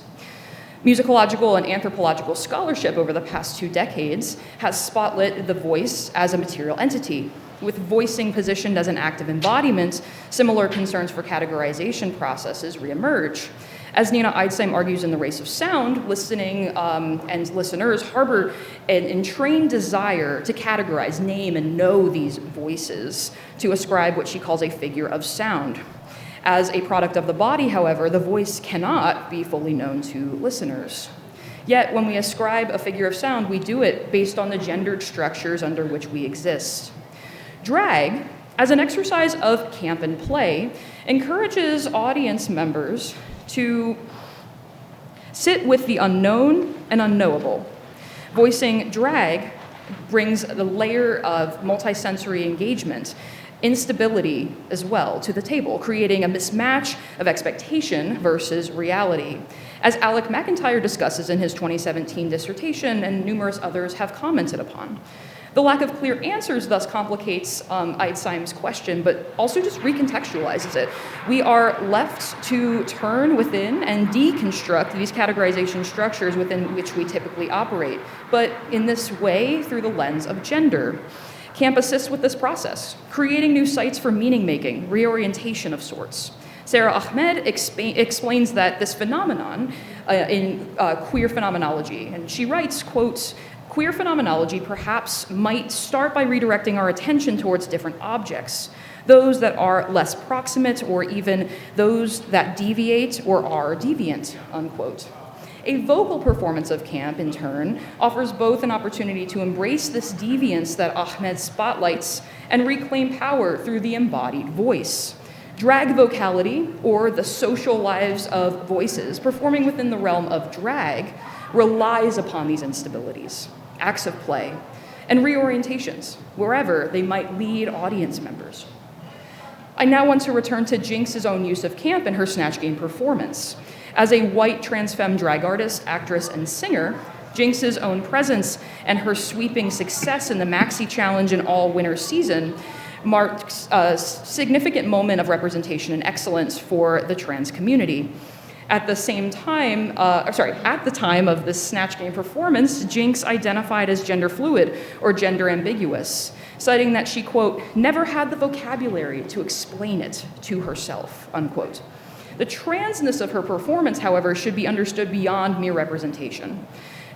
Musicological and anthropological scholarship over the past 2 decades has spotlit the voice as a material entity. With voicing positioned as an act of embodiment, similar concerns for categorization processes reemerge. As Nina Eidsheim argues in The Race of Sound, listening and listeners harbor an entrained desire to categorize, name, and know these voices, to ascribe what she calls a figure of sound. As a product of the body, however, the voice cannot be fully known to listeners. Yet, when we ascribe a figure of sound, we do it based on the gendered structures under which we exist. Drag, as an exercise of camp and play, encourages audience members to sit with the unknown and unknowable. Voicing drag brings the layer of multisensory engagement, instability as well, to the table, creating a mismatch of expectation versus reality. As Alec McIntyre discusses in his 2017 dissertation, and numerous others have commented upon. The lack of clear answers thus complicates Eidsheim's question, but also just recontextualizes it. We are left to turn within and deconstruct these categorization structures within which we typically operate, but in this way through the lens of gender. Camp assists with this process, creating new sites for meaning-making, reorientation of sorts. Sarah Ahmed explains that this phenomenon in queer phenomenology, and she writes, quote, queer phenomenology perhaps might start by redirecting our attention towards different objects, those that are less proximate or even those that deviate or are deviant, unquote. A vocal performance of camp, in turn, offers both an opportunity to embrace this deviance that Ahmed spotlights and reclaim power through the embodied voice. Drag vocality, or the social lives of voices performing within the realm of drag, relies upon these instabilities, acts of play, and reorientations, wherever they might lead audience members. I now want to return to Jinx's own use of camp in her Snatch Game performance. As a white trans femme drag artist, actress, and singer, Jinx's own presence and her sweeping success in the Maxi Challenge and all-winter season marks a significant moment of representation and excellence for the trans community. At the time of this Snatch Game performance, Jinx identified as gender fluid or gender ambiguous, citing that she, quote, never had the vocabulary to explain it to herself, unquote. The transness of her performance, however, should be understood beyond mere representation.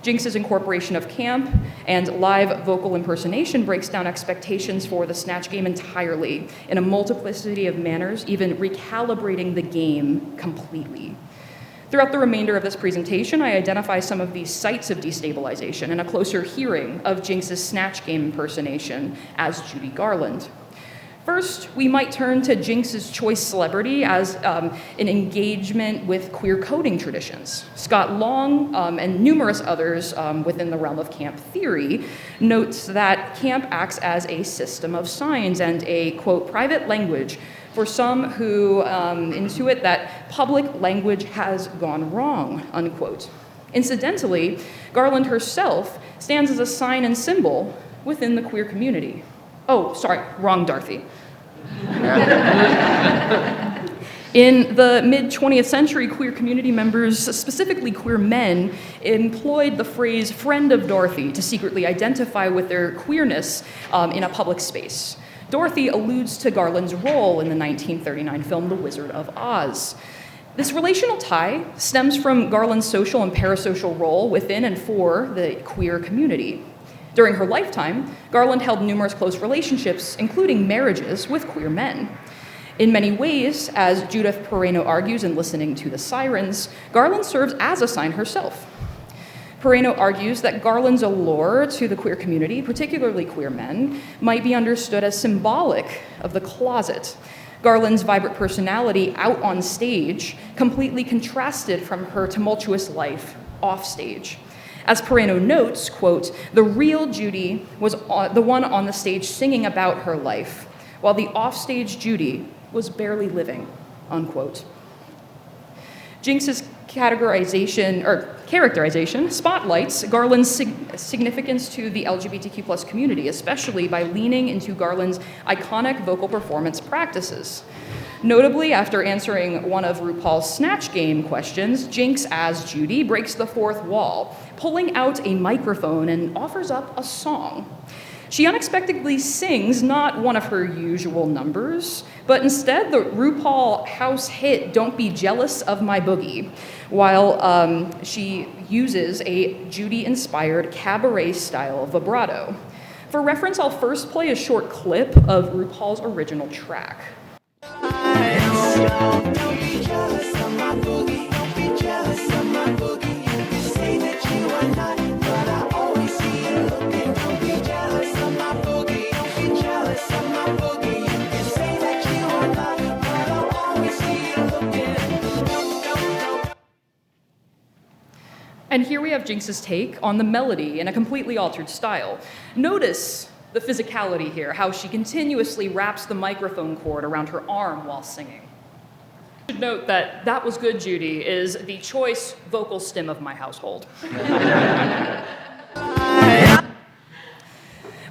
Jinx's incorporation of camp and live vocal impersonation breaks down expectations for the Snatch Game entirely, in a multiplicity of manners, even recalibrating the game completely. Throughout the remainder of this presentation, I identify some of these sites of destabilization and a closer hearing of Jinx's Snatch Game impersonation as Judy Garland. First, we might turn to Jinx's choice celebrity as an engagement with queer coding traditions. Scott Long and numerous others within the realm of camp theory notes that camp acts as a system of signs and a, quote, private language for some who intuit that public language has gone wrong, unquote. Incidentally, Garland herself stands as a sign and symbol within the queer community. Oh, sorry, wrong Dorothy. In the mid-20th century, queer community members, specifically queer men, employed the phrase friend of Dorothy to secretly identify with their queerness in a public space. Dorothy alludes to Garland's role in the 1939 film The Wizard of Oz. This relational tie stems from Garland's social and parasocial role within and for the queer community. During her lifetime, Garland held numerous close relationships, including marriages with queer men. In many ways, as Judith Pereno argues in Listening to the Sirens, Garland serves as a sign herself. Pereno argues that Garland's allure to the queer community, particularly queer men, might be understood as symbolic of the closet. Garland's vibrant personality out on stage completely contrasted from her tumultuous life off stage. As Pereno notes, quote, "The real Judy was the one on the stage singing about her life, while the offstage Judy was barely living," unquote. Jinx's characterization spotlights Garland's significance to the LGBTQ+ community, especially by leaning into Garland's iconic vocal performance practices. Notably, after answering one of RuPaul's Snatch Game questions, Jinx, as Judy, breaks the fourth wall, pulling out a microphone and offers up a song. She unexpectedly sings not one of her usual numbers, but instead the RuPaul house hit "Don't Be Jealous of My Boogie," while she uses a Judy-inspired cabaret-style vibrato. For reference, I'll first play a short clip of RuPaul's original track. Don't be jealous of my boogie, don't be jealous of my boogie. You say that you are not, but I always see you looking. Don't be jealous of my boogie, don't be jealous of my boogie. You say that you are not, but I always see you looking. And here we have Jinx's take on the melody in a completely altered style. Notice the physicality here, how she continuously wraps the microphone cord around her arm while singing. I should note that "That Was Good, Judy" is the choice vocal stim of my household.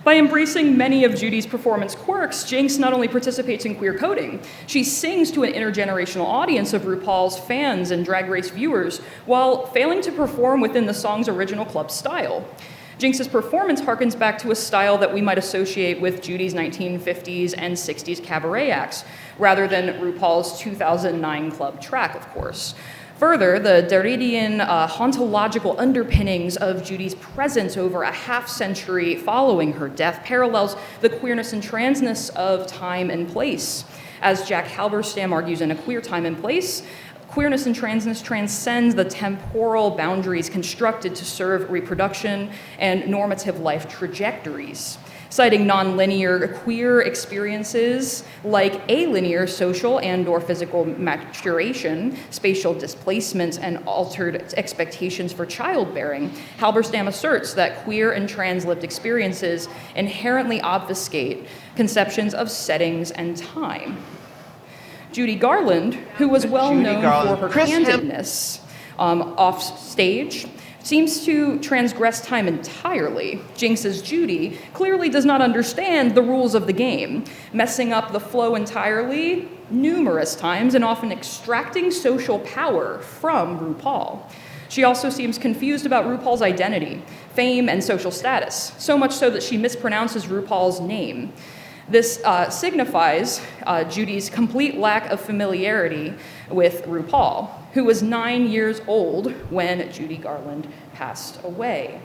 By embracing many of Judy's performance quirks, Jinx not only participates in queer coding, she sings to an intergenerational audience of RuPaul's fans and Drag Race viewers, while failing to perform within the song's original club style. Jinx's performance harkens back to a style that we might associate with Judy's 1950s and 60s cabaret acts, rather than RuPaul's 2009 club track, of course. Further, the Derridian hauntological underpinnings of Judy's presence over a half-century following her death parallels the queerness and transness of time and place. As Jack Halberstam argues in A Queer Time and Place, queerness and transness transcends the temporal boundaries constructed to serve reproduction and normative life trajectories. Citing nonlinear queer experiences like alinear social and/or physical maturation, spatial displacement, and altered expectations for childbearing, Halberstam asserts that queer and trans lived experiences inherently obfuscate conceptions of settings and time. Judy Garland, who was well known for her candidness off stage, seems to transgress time entirely. Jinx's Judy clearly does not understand the rules of the game, messing up the flow entirely numerous times and often extracting social power from RuPaul. She also seems confused about RuPaul's identity, fame, and social status, so much so that she mispronounces RuPaul's name. This signifies Judy's complete lack of familiarity with RuPaul, who was 9 years old when Judy Garland passed away.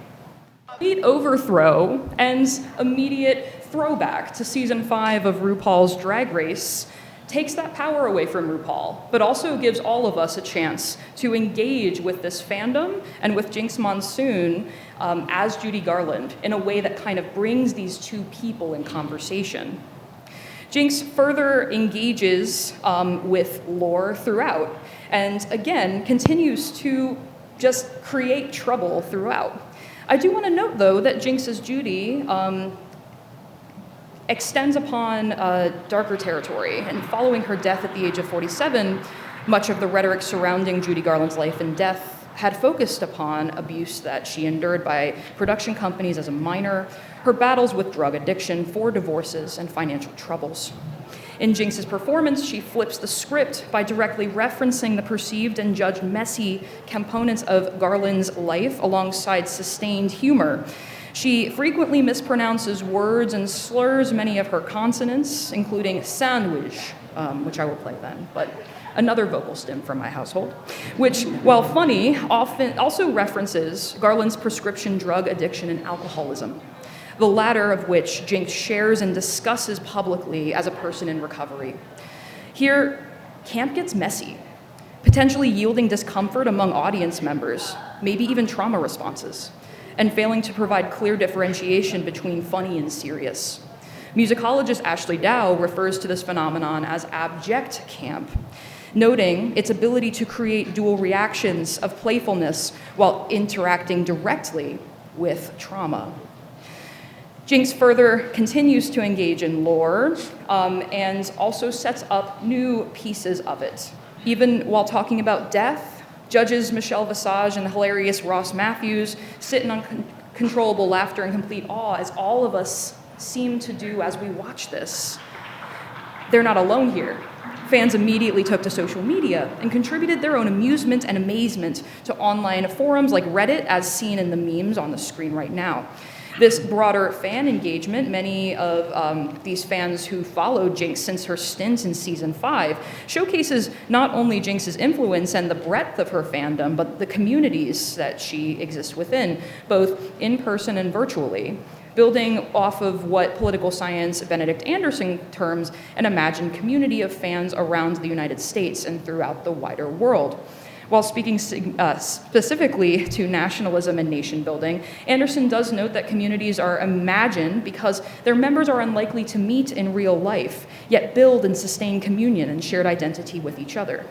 Complete overthrow and immediate throwback to season 5 of RuPaul's Drag Race takes that power away from RuPaul, but also gives all of us a chance to engage with this fandom and with Jinx Monsoon as Judy Garland in a way that kind of brings these two people in conversation. Jinx further engages with lore throughout, and again, continues to just create trouble throughout. I do want to note, though, that Jinx's Judy extends upon darker territory, and following her death at the age of 47, much of the rhetoric surrounding Judy Garland's life and death had focused upon abuse that she endured by production companies as a minor, her battles with drug addiction, 4 divorces, and financial troubles. In Jinx's performance, she flips the script by directly referencing the perceived and judged messy components of Garland's life alongside sustained humor. She frequently mispronounces words and slurs many of her consonants, including sandwich, which I will play then, but another vocal stim from my household, which, while funny, often also references Garland's prescription drug addiction and alcoholism, the latter of which Jinx shares and discusses publicly as a person in recovery. Here, camp gets messy, potentially yielding discomfort among audience members, maybe even trauma responses, and failing to provide clear differentiation between funny and serious. Musicologist Ashley Dow refers to this phenomenon as abject camp, noting its ability to create dual reactions of playfulness while interacting directly with trauma. Jinx further continues to engage in lore and also sets up new pieces of it. Even while talking about death, judges Michelle Visage and the hilarious Ross Matthews sit in uncontrollable laughter and complete awe, as all of us seem to do as we watch this. They're not alone here. Fans immediately took to social media and contributed their own amusement and amazement to online forums like Reddit, as seen in the memes on the screen right now. This broader fan engagement, many of these fans who followed Jinx since her stint in season 5, showcases not only Jinx's influence and the breadth of her fandom, but the communities that she exists within, both in person and virtually, building off of what political science Benedict Anderson terms an imagined community of fans around the United States and throughout the wider world. While speaking specifically to nationalism and nation building, Anderson does note that communities are imagined because their members are unlikely to meet in real life, yet build and sustain communion and shared identity with each other.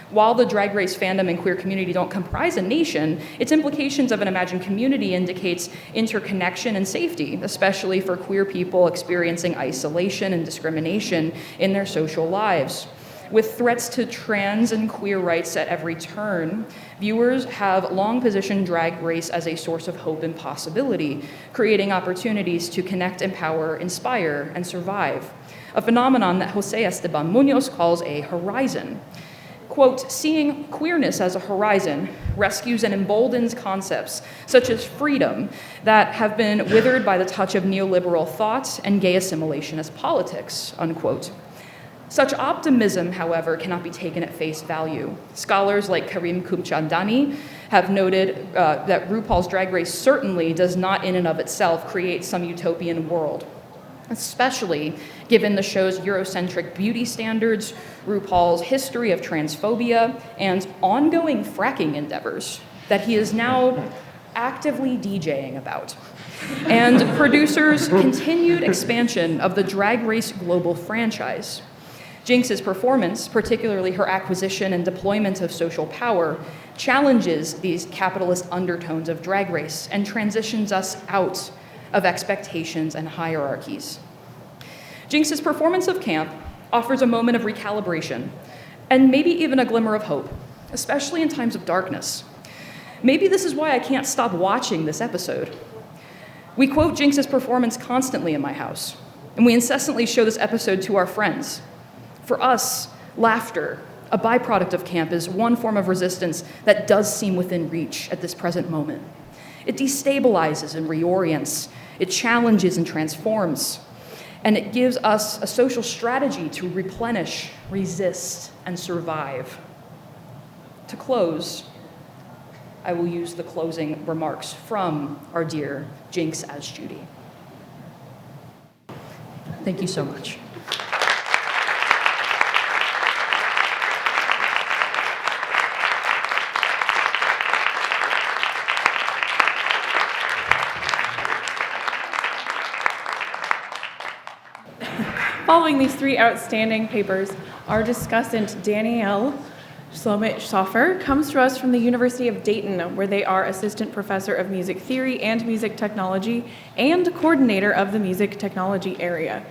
While the Drag Race fandom and queer community don't comprise a nation, its implications of an imagined community indicates interconnection and safety, especially for queer people experiencing isolation and discrimination in their social lives. With threats to trans and queer rights at every turn, viewers have long positioned Drag Race as a source of hope and possibility, creating opportunities to connect, empower, inspire, and survive, a phenomenon that Jose Esteban Munoz calls a horizon. Quote, seeing queerness as a horizon rescues and emboldens concepts such as freedom that have been withered by the touch of neoliberal thought and gay assimilation as politics, unquote. Such optimism, however, cannot be taken at face value. Scholars like Karim Kubchandani have noted that RuPaul's Drag Race certainly does not in and of itself create some utopian world, especially given the show's Eurocentric beauty standards, RuPaul's history of transphobia, and ongoing fracking endeavors that he is now actively DJing about, and producers' continued expansion of the Drag Race global franchise. Jinx's performance, particularly her acquisition and deployment of social power, challenges these capitalist undertones of Drag Race and transitions us out of expectations and hierarchies. Jinx's performance of camp offers a moment of recalibration and maybe even a glimmer of hope, especially in times of darkness. Maybe this is why I can't stop watching this episode. We quote Jinx's performance constantly in my house, and we incessantly show this episode to our friends. For us, laughter, a byproduct of camp, is one form of resistance that does seem within reach at this present moment. It destabilizes and reorients, it challenges and transforms, and it gives us a social strategy to replenish, resist, and survive. To close, I will use the closing remarks from our dear Jinx as Judy. Thank you so much. Following these 3 outstanding papers, our discussant, Daniele Shlomit Sofer, comes to us from the University of Dayton, where they are assistant professor of music theory and music technology and coordinator of the music technology area.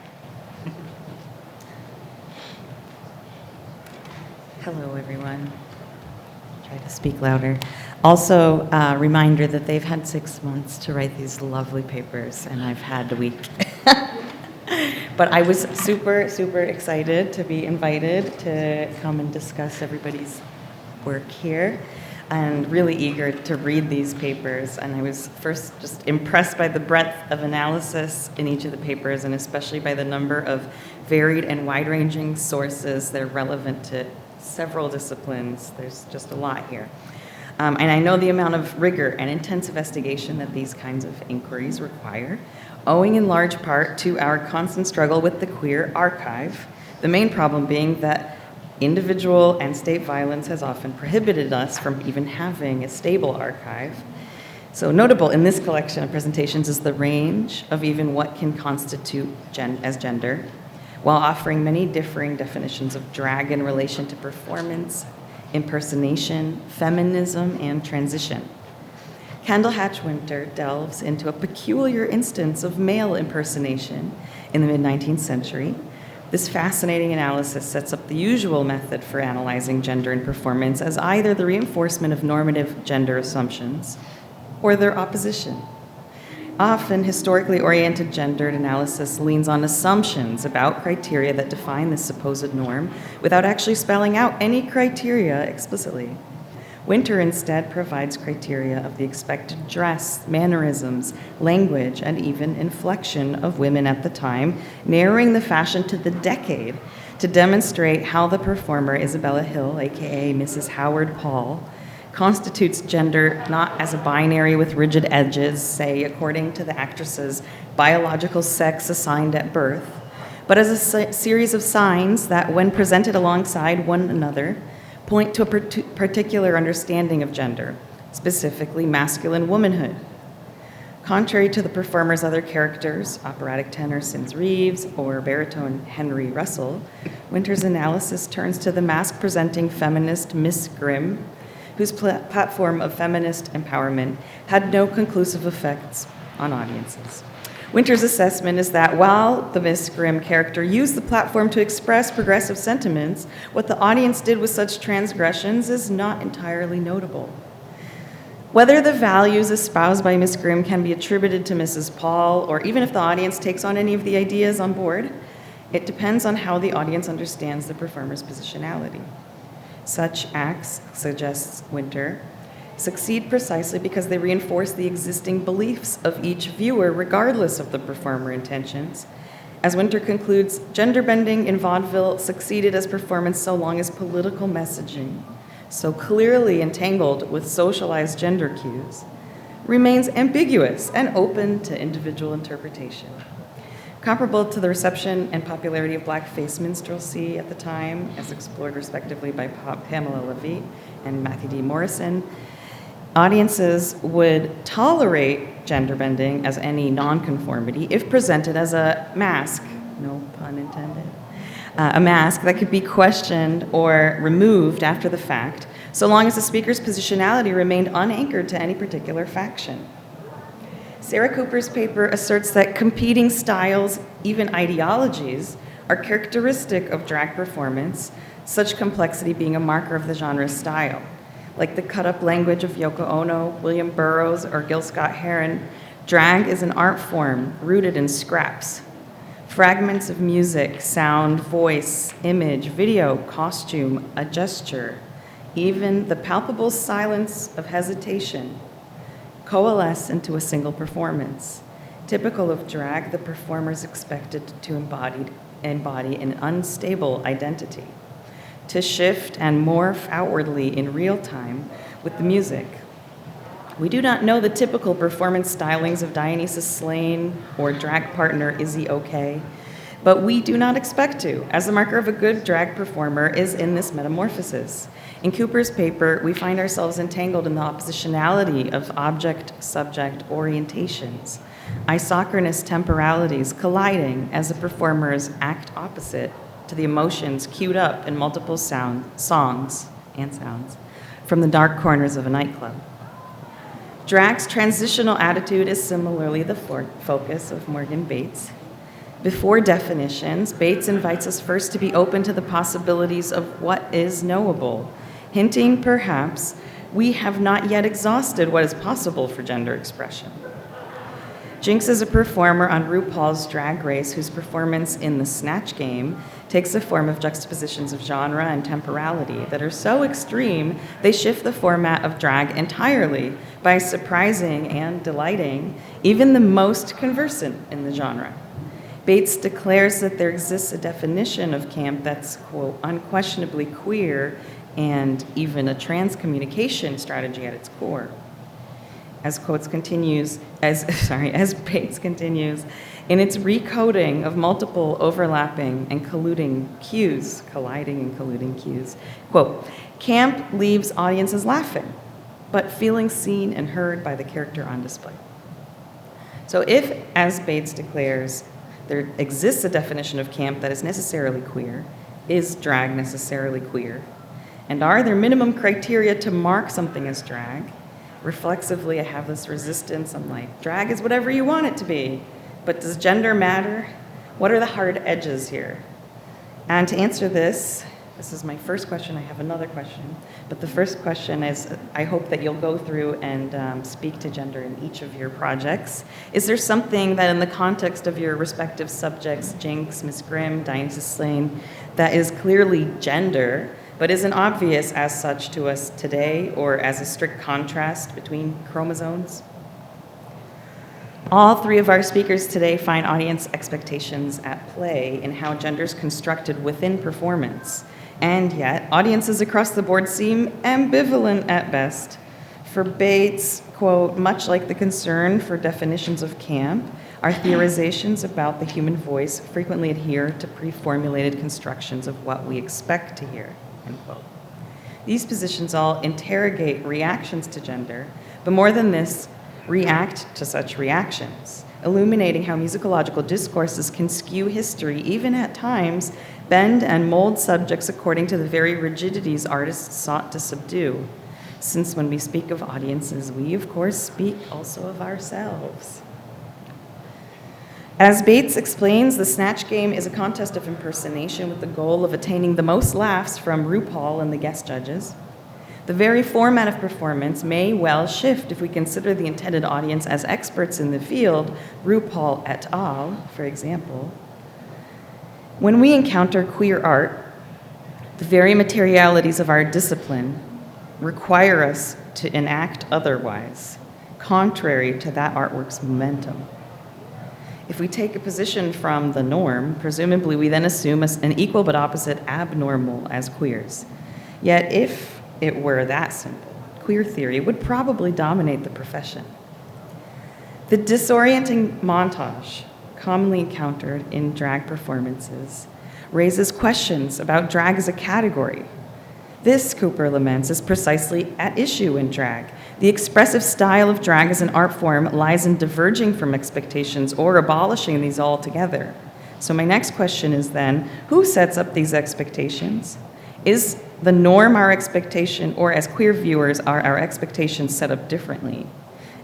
Hello, everyone. Try to speak louder. Also, reminder that they've had 6 months to write these lovely papers, and I've had a week. But I was super, super excited to be invited to come and discuss everybody's work here. and really eager to read these papers. And I was first just impressed by the breadth of analysis in each of the papers, and especially by the number of varied and wide-ranging sources that are relevant to several disciplines. There's just a lot here. And I know the amount of rigor and intense investigation that these kinds of inquiries require, owing in large part to our constant struggle with the queer archive, the main problem being that individual and state violence has often prohibited us from even having a stable archive. So notable in this collection of presentations is the range of even what can constitute as gender, while offering many differing definitions of drag in relation to performance, impersonation, feminism, and transition. Kendall Hatch Winter delves into a peculiar instance of male impersonation in the mid-19th century. This fascinating analysis sets up the usual method for analyzing gender in performance as either the reinforcement of normative gender assumptions or their opposition. Often, historically oriented gendered analysis leans on assumptions about criteria that define this supposed norm without actually spelling out any criteria explicitly. Winter instead provides criteria of the expected dress, mannerisms, language, and even inflection of women at the time, narrowing the fashion to the decade to demonstrate how the performer Isabella Hill, aka Mrs. Howard Paul, constitutes gender not as a binary with rigid edges, say according to the actress's biological sex assigned at birth, but as a series of signs that, when presented alongside one another, point to a particular understanding of gender, specifically masculine womanhood. Contrary to the performer's other characters, operatic tenor Sims Reeves or baritone Henry Russell, Winter's analysis turns to the mask-presenting feminist Miss Grym, whose platform of feminist empowerment had no conclusive effects on audiences. Winter's assessment is that while the Miss Grym character used the platform to express progressive sentiments, what the audience did with such transgressions is not entirely notable. Whether the values espoused by Miss Grym can be attributed to Mrs. Paul, or even if the audience takes on any of the ideas on board, it depends on how the audience understands the performer's positionality. Such acts, suggests Winter, succeed precisely because they reinforce the existing beliefs of each viewer, regardless of the performer intentions. As Winter concludes, gender bending in vaudeville succeeded as performance so long as political messaging, so clearly entangled with socialized gender cues, remains ambiguous and open to individual interpretation. Comparable to the reception and popularity of blackface minstrelsy at the time, as explored respectively by Pamela Levy and Matthew D. Morrison, audiences would tolerate gender bending as any nonconformity if presented as a mask, no pun intended, a mask that could be questioned or removed after the fact, so long as the speaker's positionality remained unanchored to any particular faction. Sarah Cooper's paper asserts that competing styles, even ideologies, are characteristic of drag performance, such complexity being a marker of the genre's style. Like the cut-up language of Yoko Ono, William Burroughs, or Gil Scott-Heron, drag is an art form rooted in scraps. Fragments of music, sound, voice, image, video, costume, a gesture, even the palpable silence of hesitation, coalesce into a single performance. Typical of drag, the performer is expected to embody an unstable identity, to shift and morph outwardly in real time with the music. We do not know the typical performance stylings of Dionysus Slane or drag partner Izzy OK, but we do not expect to, as the marker of a good drag performer is in this metamorphosis. In Cooper's paper, we find ourselves entangled in the oppositionality of object-subject orientations, isochronous temporalities colliding as the performers act opposite to the emotions queued up in multiple songs from the dark corners of a nightclub. Drag's transitional attitude is similarly the focus of Morgan Bates. Before definitions, Bates invites us first to be open to the possibilities of what is knowable, hinting, perhaps, we have not yet exhausted what is possible for gender expression. Jinx is a performer on RuPaul's Drag Race whose performance in the Snatch game takes the form of juxtapositions of genre and temporality that are so extreme they shift the format of drag entirely by surprising and delighting even the most conversant in the genre. Bates declares that there exists a definition of camp that's, quote, unquestionably queer and even a trans communication strategy at its core. As Bates continues, in its recoding of multiple overlapping and colliding cues, quote, camp leaves audiences laughing, but feeling seen and heard by the character on display. So if, as Bates declares, there exists a definition of camp that is necessarily queer, is drag necessarily queer? And are there minimum criteria to mark something as drag? Reflexively, I have this resistance. I'm like, drag is whatever you want it to be. But does gender matter? What are the hard edges here? And to answer this is my first question. I have another question. But the first question is, I hope that you'll go through and speak to gender in each of your projects. Is there something that in the context of your respective subjects, Jinx, Miss Grym, Dionysus Slane, that is clearly gender, but isn't obvious as such to us today or as a strict contrast between chromosomes? All three of our speakers today find audience expectations at play in how gender is constructed within performance. And yet, audiences across the board seem ambivalent at best. For Bates, quote, much like the concern for definitions of camp, our theorizations about the human voice frequently adhere to pre-formulated constructions of what we expect to hear, end quote. These positions all interrogate reactions to gender, but more than this, react to such reactions, illuminating how musicological discourses can skew history, even at times bend and mold subjects according to the very rigidities artists sought to subdue. Since when we speak of audiences, we of course speak also of ourselves. As Bates explains, the Snatch game is a contest of impersonation with the goal of attaining the most laughs from RuPaul and the guest judges. The very format of performance may well shift if we consider the intended audience as experts in the field, RuPaul et al., for example. When we encounter queer art, the very materialities of our discipline require us to enact otherwise, contrary to that artwork's momentum. If we take a position from the norm, presumably we then assume an equal but opposite abnormal as queers. Yet if it were that simple, queer theory would probably dominate the profession. The disorienting montage commonly encountered in drag performances raises questions about drag as a category. This, Cooper laments, is precisely at issue in drag. The expressive style of drag as an art form lies in diverging from expectations or abolishing these altogether. So my next question is then, who sets up these expectations? Is the norm our expectation, or as queer viewers, are our expectations set up differently?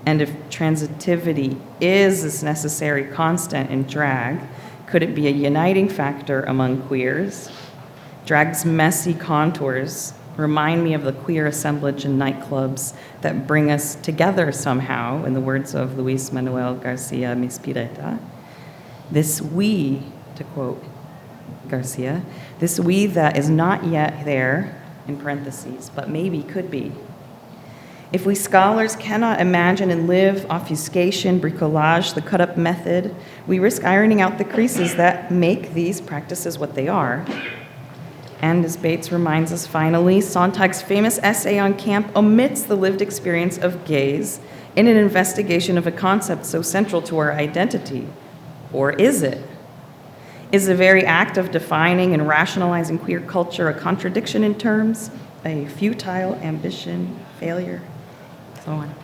And if transitivity is this necessary constant in drag, could it be a uniting factor among queers? Drag's messy contours remind me of the queer assemblage in nightclubs that bring us together somehow, in the words of Luis Manuel Garcia Mispireta. This we, to quote Garcia, this we that is not yet there, in parentheses, but maybe could be. If we scholars cannot imagine and live obfuscation, bricolage, the cut-up method, we risk ironing out the creases that make these practices what they are. And as Bates reminds us finally, Sontag's famous essay on camp omits the lived experience of gays in an investigation of a concept so central to our identity. Or is it? Is the very act of defining and rationalizing queer culture a contradiction in terms, a futile ambition, failure, so on?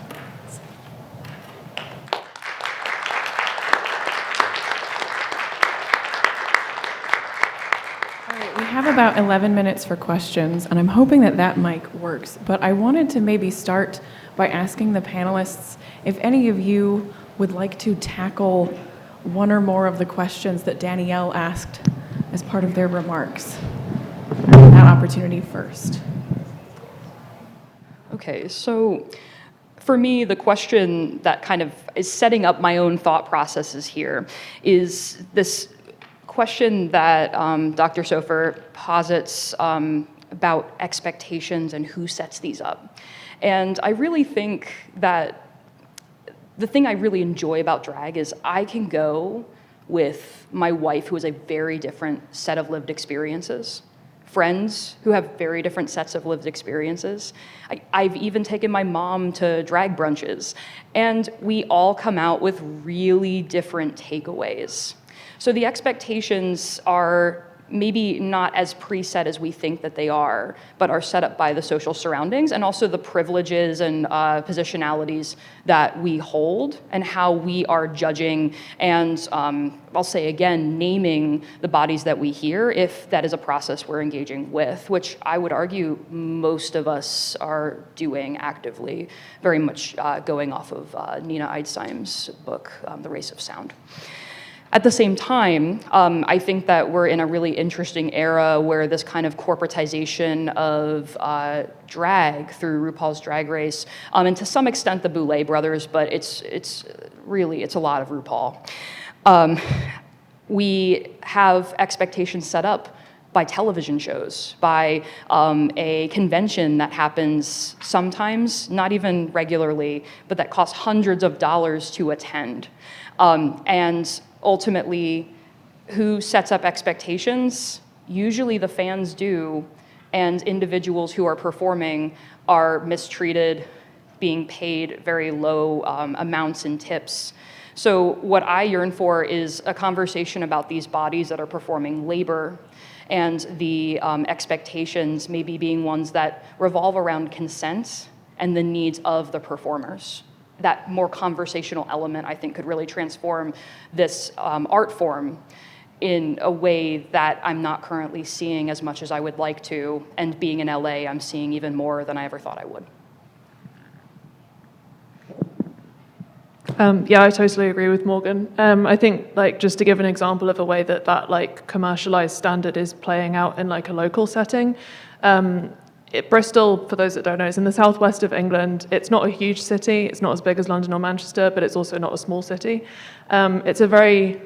All right, we have about 11 minutes for questions, and I'm hoping that that mic works. But I wanted to maybe start by asking the panelists if any of you would like to tackle one or more of the questions that Danielle asked as part of their remarks. That opportunity first. Okay, so for me, the question that kind of is setting up my own thought processes here is this question that Dr. Sofer posits about expectations and who sets these up. And I really think that the thing I really enjoy about drag is I can go with my wife, who has a very different set of lived experiences, friends who have very different sets of lived experiences. I've even taken my mom to drag brunches, and we all come out with really different takeaways. So the expectations are maybe not as preset as we think that they are, but are set up by the social surroundings and also the privileges and positionalities that we hold and how we are judging and, I'll say again, naming the bodies that we hear, if that is a process we're engaging with, which I would argue most of us are doing actively, very much going off of Nina Eidesheim's book, The Race of Sound. At the same time, I think that we're in a really interesting era where this kind of corporatization of drag through RuPaul's Drag Race, and to some extent the Boulet brothers, but it's a lot of RuPaul. We have expectations set up by television shows, by a convention that happens sometimes, not even regularly, but that costs hundreds of dollars to attend. And ultimately, who sets up expectations? Usually the fans do, and individuals who are performing are mistreated, being paid very low amounts in tips. So what I yearn for is a conversation about these bodies that are performing labor, and the expectations maybe being ones that revolve around consent and the needs of the performers. That more conversational element, I think, could really transform this art form in a way that I'm not currently seeing as much as I would like to. And being in LA, I'm seeing even more than I ever thought I would. Yeah, I totally agree with Morgan. I think, like, just to give an example of a way that like commercialized standard is playing out in like a local setting. Bristol, for those that don't know, is in the southwest of England. It's not a huge city. It's not as big as London or Manchester, but it's also not a small city. It's a very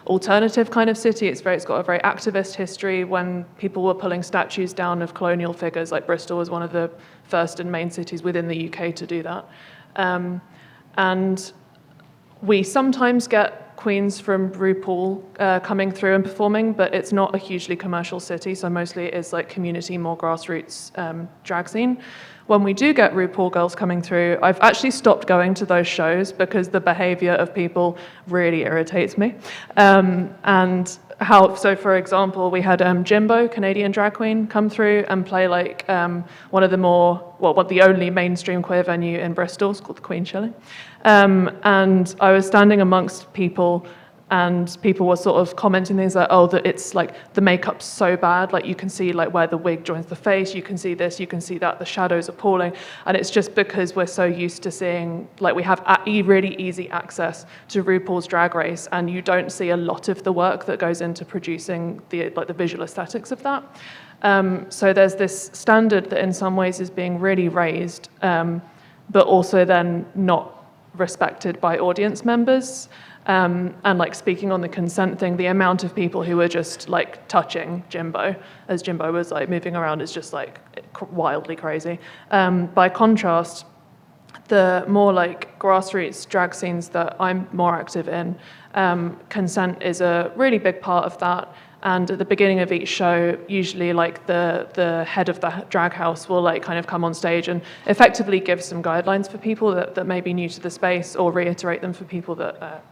alternative kind of city. It's got a very activist history. When people were pulling statues down of colonial figures, like Bristol was one of the first and main cities within the UK to do that. And we sometimes get queens from RuPaul coming through and performing, but it's not a hugely commercial city, so mostly it is like community, more grassroots drag scene. When we do get RuPaul girls coming through, I've actually stopped going to those shows because the behavior of people really irritates me. So for example, we had Jimbo, Canadian drag queen, come through and play like one of the only mainstream queer venue in Bristol. It's called the Queen Shilling. And I was standing amongst people, and people were sort of commenting things like, oh, that it's like the makeup's so bad, like you can see like where the wig joins the face, you can see this, you can see that, the shadows are appalling. And it's just because we're so used to seeing, like we have really easy access to RuPaul's Drag Race, and you don't see a lot of the work that goes into producing the visual aesthetics of that. So there's this standard that in some ways is being really raised, but also then not respected by audience members. And like speaking on the consent thing, the amount of people who were just like touching Jimbo as Jimbo was like moving around is just like wildly crazy. By contrast, the more like grassroots drag scenes that I'm more active in, consent is a really big part of that. And at the beginning of each show, usually like the head of the drag house will like kind of come on stage and effectively give some guidelines for people that may be new to the space, or reiterate them for people that,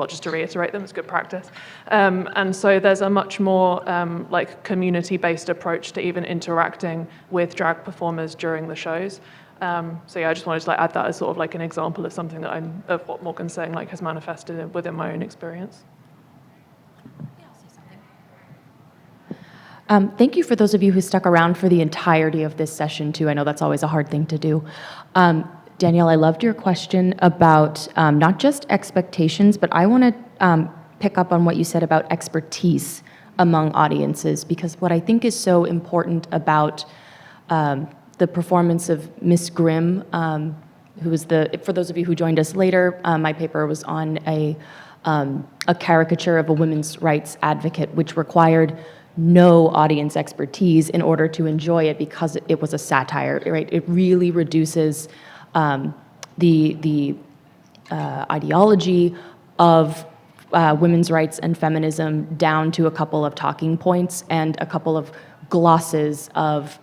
just to reiterate them, it's good practice. And so there's a much more like community-based approach to even interacting with drag performers during the shows. So yeah, I just wanted to like add that as sort of like an example of something that of what Morgan's saying like has manifested within my own experience. Thank you for those of you who stuck around for the entirety of this session, too. I know that's always a hard thing to do. Danielle, I loved your question about not just expectations, but I want to pick up on what you said about expertise among audiences, because what I think is so important about the performance of Miss Grym, who was for those of you who joined us later, my paper was on a a caricature of a women's rights advocate, which required no audience expertise in order to enjoy it because it was a satire, right? It really reduces the ideology of women's rights and feminism down to a couple of talking points and a couple of glosses of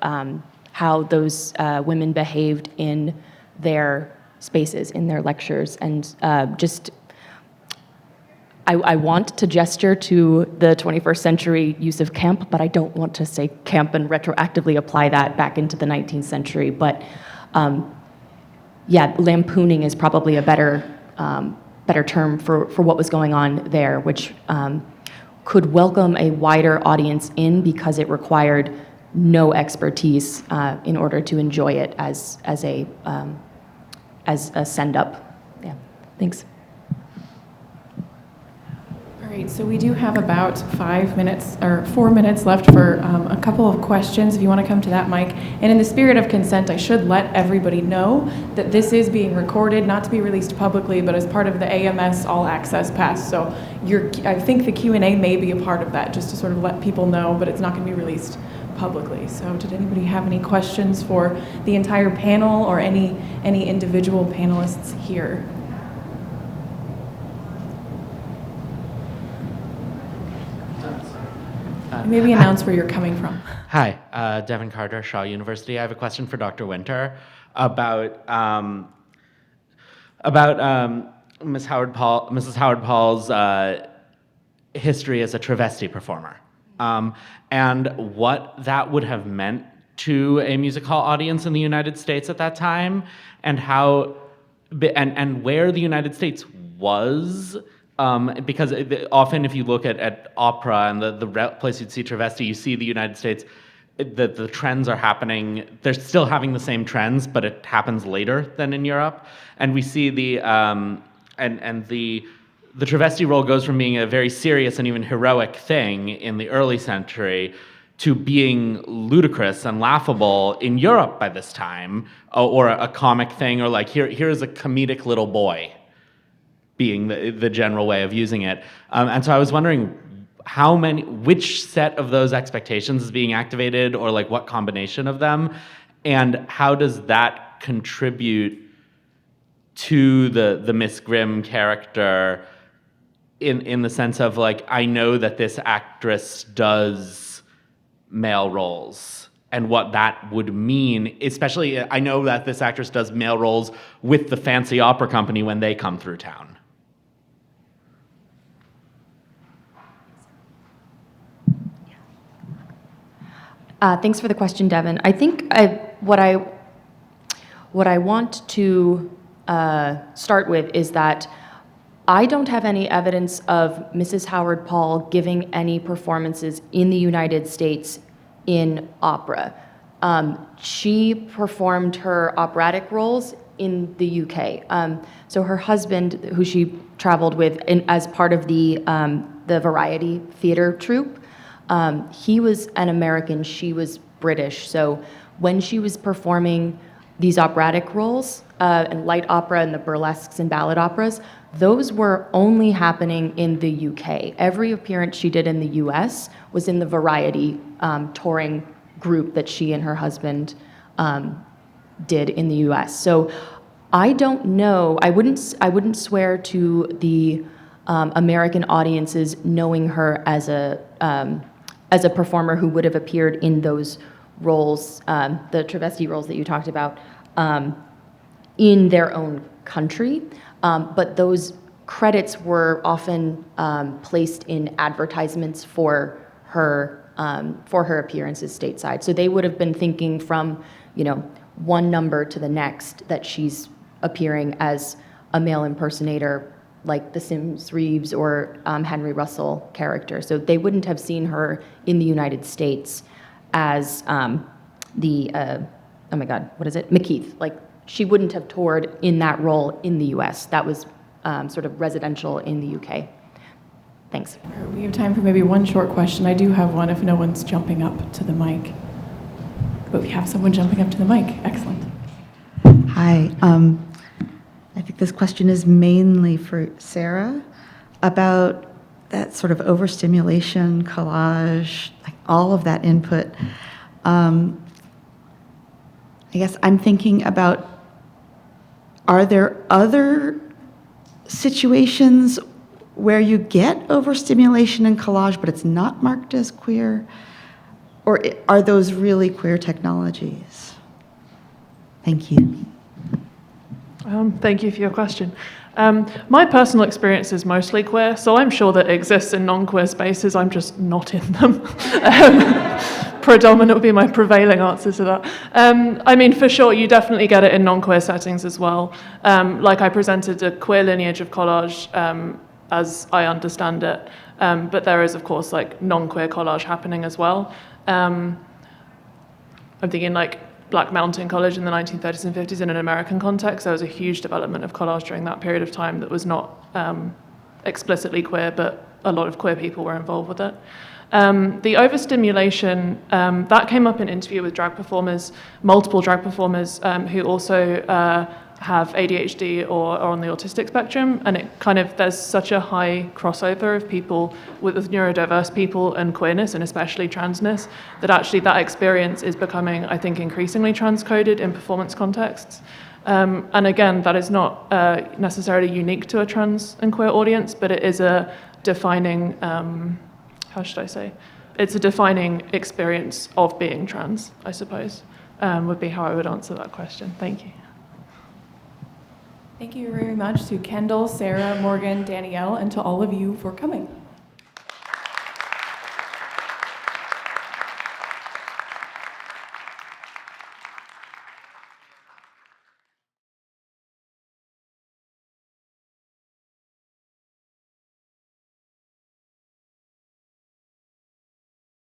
how those women behaved in their spaces, in their lectures, and I want to gesture to the 21st century use of camp, but I don't want to say camp and retroactively apply that back into the 19th century. But yeah, lampooning is probably a better term for what was going on there, which could welcome a wider audience in because it required no expertise in order to enjoy it as a send-up. Yeah, thanks. All right, so we do have about 5 minutes or 4 minutes left for a couple of questions if you want to come to that mic. And in the spirit of consent, I should let everybody know that this is being recorded, not to be released publicly, but as part of the AMS All Access Pass. So I think the Q&A may be a part of that, just to sort of let people know, but it's not going to be released publicly. So did anybody have any questions for the entire panel or any individual panelists here? Maybe announce where you're coming from. Hi, Devin Carter, Shaw University. I have a question for Dr. Winter about Mrs. Howard Paul's history as a travesti performer, and what that would have meant to a music hall audience in the United States at that time, and how and where the United States was. Because often if you look at opera and the place you'd see travesti, you see the United States, the trends are happening, they're still having the same trends, but it happens later than in Europe. And we see the travesti role goes from being a very serious and even heroic thing in the early century to being ludicrous and laughable in Europe by this time, or a comic thing, or like here's a comedic little boy, being the general way of using it. And so I was wondering which set of those expectations is being activated, or like what combination of them, and how does that contribute to the Miss Grym character in the sense of like, I know that this actress does male roles, and what that would mean, especially I know that this actress does male roles with the fancy opera company when they come through town. Thanks for the question, Devin. I think what I want to start with is that I don't have any evidence of Mrs. Howard Paul giving any performances in the United States in opera. She performed her operatic roles in the UK. So her husband, who she traveled with as part of the variety theater troupe, he was an American, she was British. So when she was performing these operatic roles, and light opera and the burlesques and ballad operas, those were only happening in the UK. Every appearance she did in the US was in the variety touring group that she and her husband did in the US. So I don't know, I wouldn't swear to the American audiences knowing her as a performer who would have appeared in those roles, the travesti roles that you talked about, in their own country. But those credits were often placed in advertisements for her appearances stateside. So they would have been thinking from, one number to the next that she's appearing as a male impersonator, like the Sims Reeves or Henry Russell character. So they wouldn't have seen her in the United States as McKeith. Like, she wouldn't have toured in that role in the US. That was sort of residential in the UK. Thanks. We have time for maybe one short question. I do have one if no one's jumping up to the mic. But we have someone jumping up to the mic. Excellent. Hi. I think this question is mainly for Sarah. about that sort of overstimulation, collage, like all of that input. I guess I'm thinking about, are there other situations where you get overstimulation and collage, but it's not marked as queer? Or are those really queer technologies? Thank you. Thank you for your question. My personal experience is mostly queer, so I'm sure that it exists in non-queer spaces. I'm just not in them. Predominant would be my prevailing answer to that. I mean, for sure, you definitely get it in non-queer settings as well. Like I presented a queer lineage of collage as I understand it, but there is, of course, like non-queer collage happening as well. I'm thinking like Black Mountain College in the 1930s and 50s in an American context. There was a huge development of collage during that period of time that was not explicitly queer, but a lot of queer people were involved with it. The overstimulation, that came up in interview with drag performers, multiple drag performers who also have ADHD or are on the autistic spectrum, and it kind of, there's such a high crossover of people with neurodiverse people and queerness, and especially transness, that actually that experience is becoming, I think, increasingly transcoded in performance contexts. And again, that is not necessarily unique to a trans and queer audience, but it is a defining, how should I say? It's a defining experience of being trans, I suppose, would be how I would answer that question. Thank you. Thank you very much to Kendall, Sarah, Morgan, Danielle, and to all of you for coming.